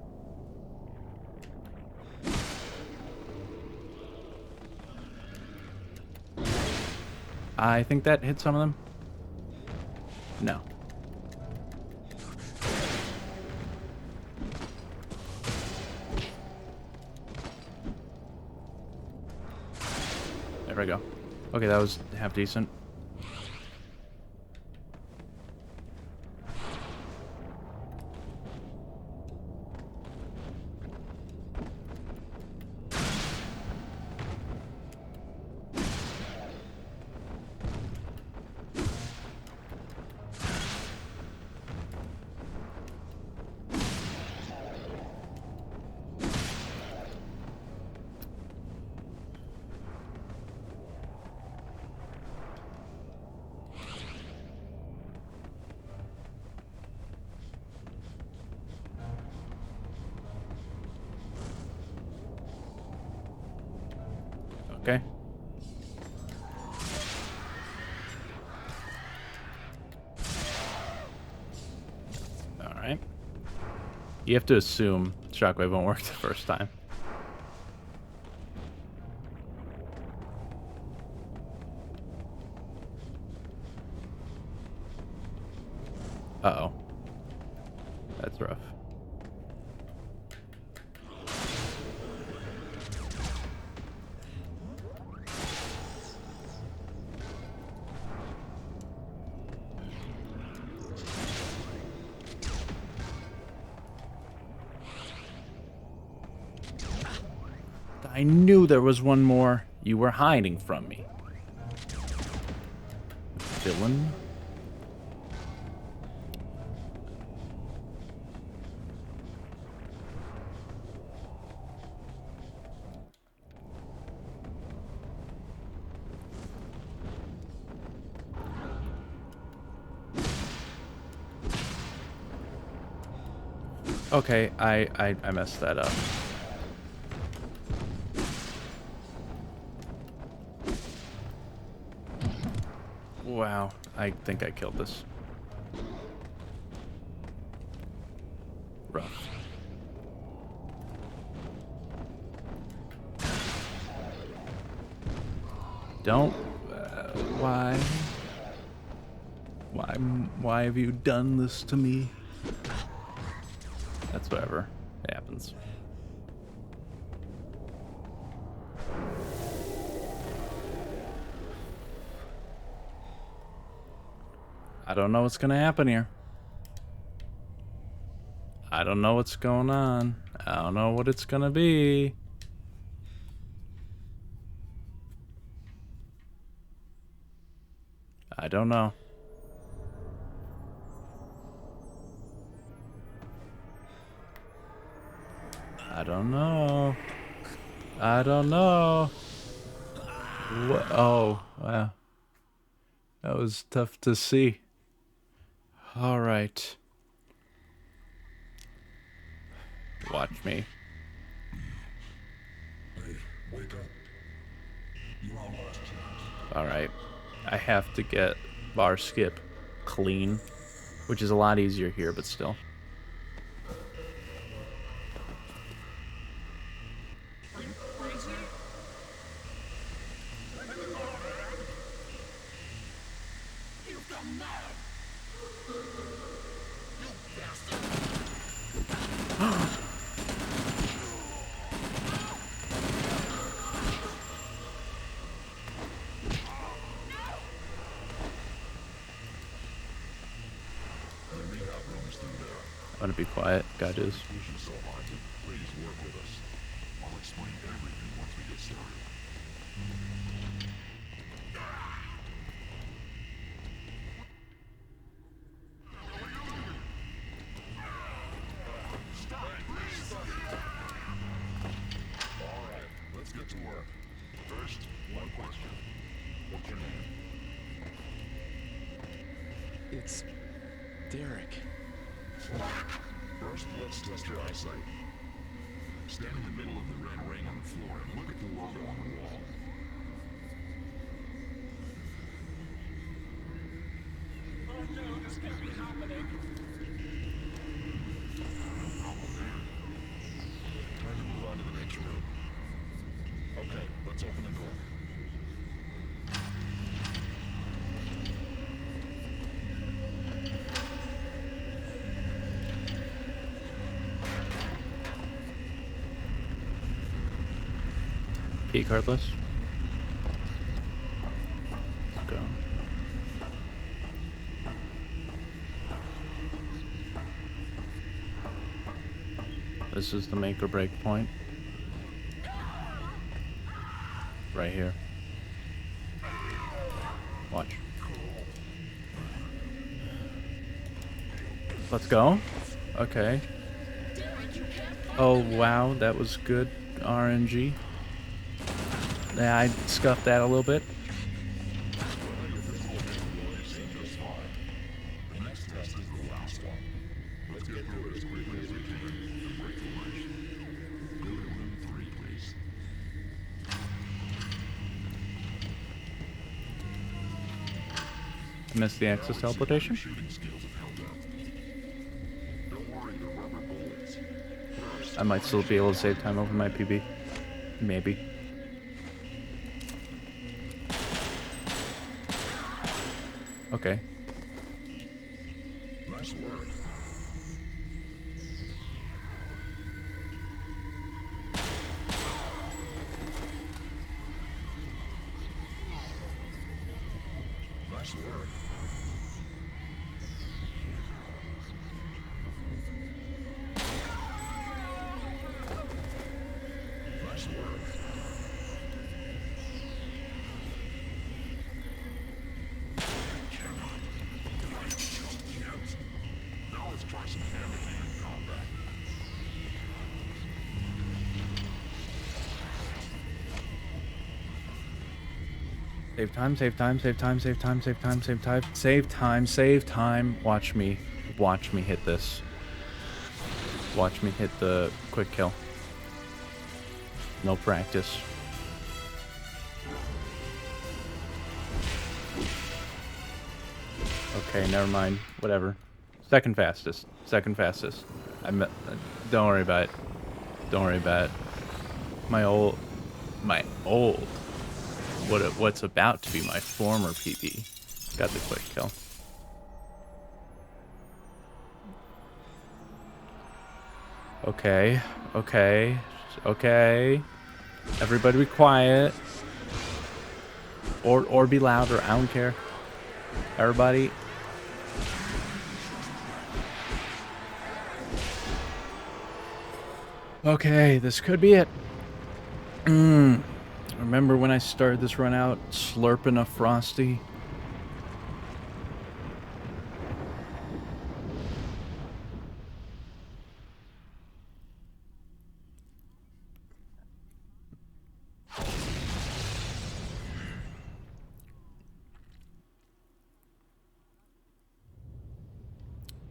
I think that hit some of them. No. There we go. Okay, that was half decent. Okay. Alright. You have to assume Shockwave won't work the first time. Uh-oh. That's rough. I knew there was one more. You were hiding from me. Villain. Okay, I messed that up. Wow, I think I killed this. Rough. Don't. Why? Why have you done this to me? That's whatever. It happens. I don't know what's gonna happen here. I don't know what's going on. I don't know what it's gonna be. I don't know. I don't know. I don't know. What? Oh, wow. That was tough to see. All right. Watch me. Hey, wake up. You're on last chance. All right. I have to get bar skip clean, which is a lot easier here, but still. I'm gonna be quiet, God is. So hard. Please work with us. I'll explain everything once we get started. All right, let's get to work. First, one question. What's your name? It's Derek. First, let's test your eyesight. Stand in the middle of the red ring on the floor and look at the logo on the wall. Oh no, this can't be happening. Time to move on to the next room. Okay, let's open the door. Key card list. Let's go. This is the make or break point. Right here. Watch. Let's go. Okay. Oh wow, that was good RNG. Yeah, I scuffed that a little bit. The next test is the last one. Let's get through it as quickly as we can and break the lunch. Go to room 3, please. Missed the access teleportation. I might still be able to save time over my PB. Maybe. Okay. Nice work. Nice work. Nice work. Now let's try some hand-to-hand combat. Save time, save time, save time, save time, save time, save time, save time, save time. Watch me hit this. Watch me hit the quick kill. No practice. Okay, never mind. Whatever. Second fastest. Second fastest. Don't worry about it. Don't worry about it. My old. What's about to be my former PB. Got the quick kill. Okay. Okay. Okay. Everybody be quiet. Or be louder. I don't care. Everybody. Okay, this could be it. Remember when I started this run out, slurping a Frosty?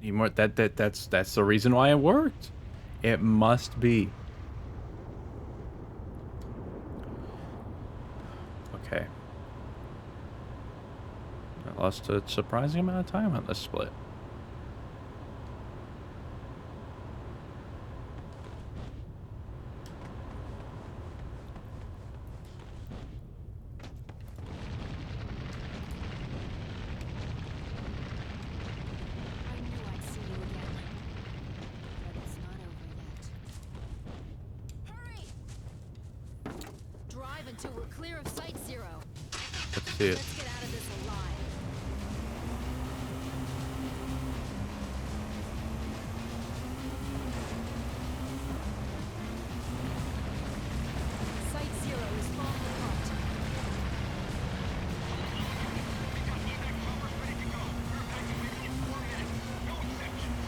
Need more, that's the reason why it worked. It must be. Okay. I lost a surprising amount of time on this split. I knew I'd see you again. But it's not over yet. Hurry! Drive until we're clear of Site Zero. Let's see it. Let's get out of this alive. Site Zero is falling apart.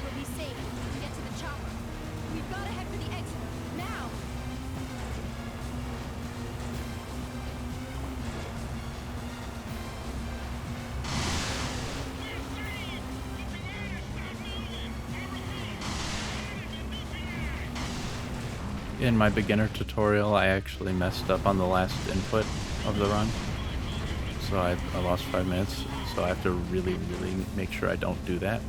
We'll be safe if we can get to the chopper. We've got to head for the exit. Now! In my beginner tutorial, I actually messed up on the last input of the run. So I lost 5 minutes. So I have to really make sure I don't do that.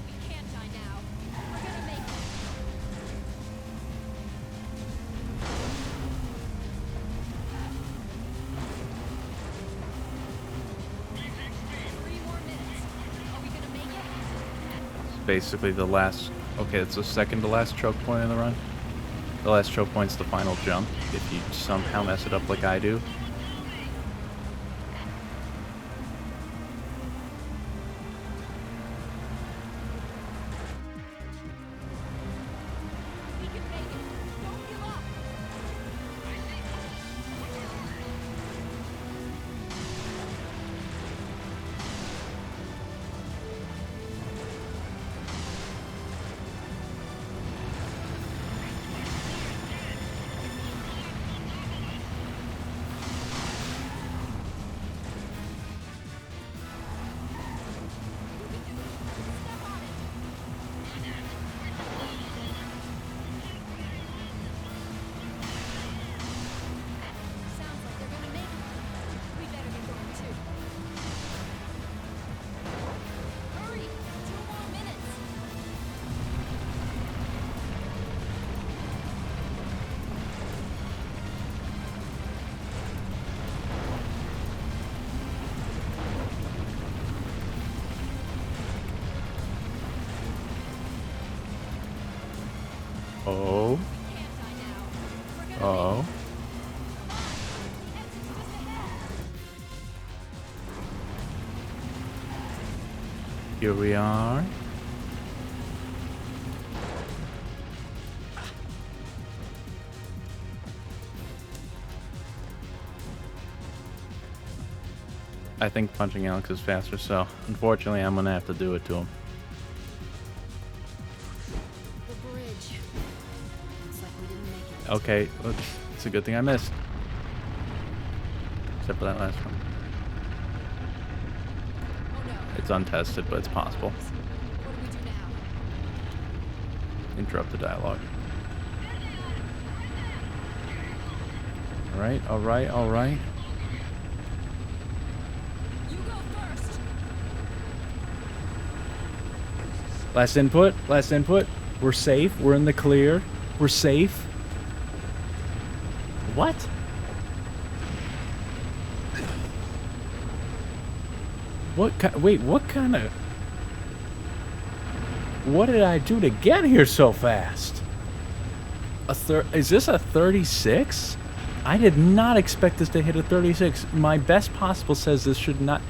We can't die now. We're gonna make it. Three more minutes. Are we gonna make it? Basically the last, okay, it's the second to last choke point in the run. The last choke point's the final jump. If you somehow mess it up like I do. We can make it. Don't give up. Oh. Oh. Here we are. I think punching Alex is faster, so unfortunately I'm gonna have to do it to him. The bridge. Looks like we didn't make it. Okay, it's a good thing I missed. Except for that last one. Oh no. It's untested, but it's possible. What do we do now? Interrupt the dialogue. Alright, alright, alright. You go first. Last input, last input. We're safe, we're in the clear. We're safe. What? Wait, what kind of... What did I do to get here so fast? Is this a 36? I did not expect this to hit a 36. My best possible says this should not...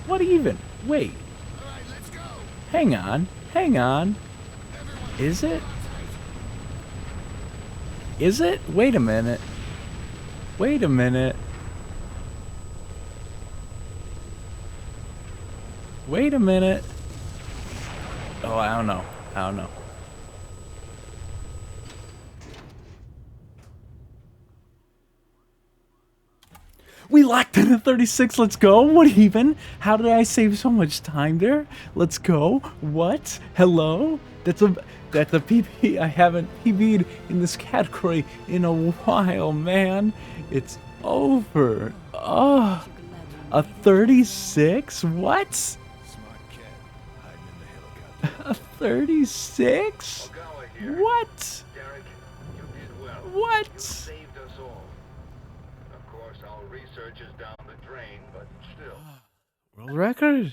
What even? Wait. All right, let's go. Hang on. Hang on. Is it? Is it? Wait a minute. Wait a minute. Wait a minute. Oh, I don't know. I don't know. We locked in at 36. Let's go. What even? How did I save so much time there? Let's go. What? Hello? That's a PB. I haven't PB'd in this category in a while, man. It's over. Oh, a 36? What? Smart cat hiding in the helicopter. A 36? Ogawa here. What? Derek, you did well. What? You saved us all. Of course, our research is down the drain, but still. World record.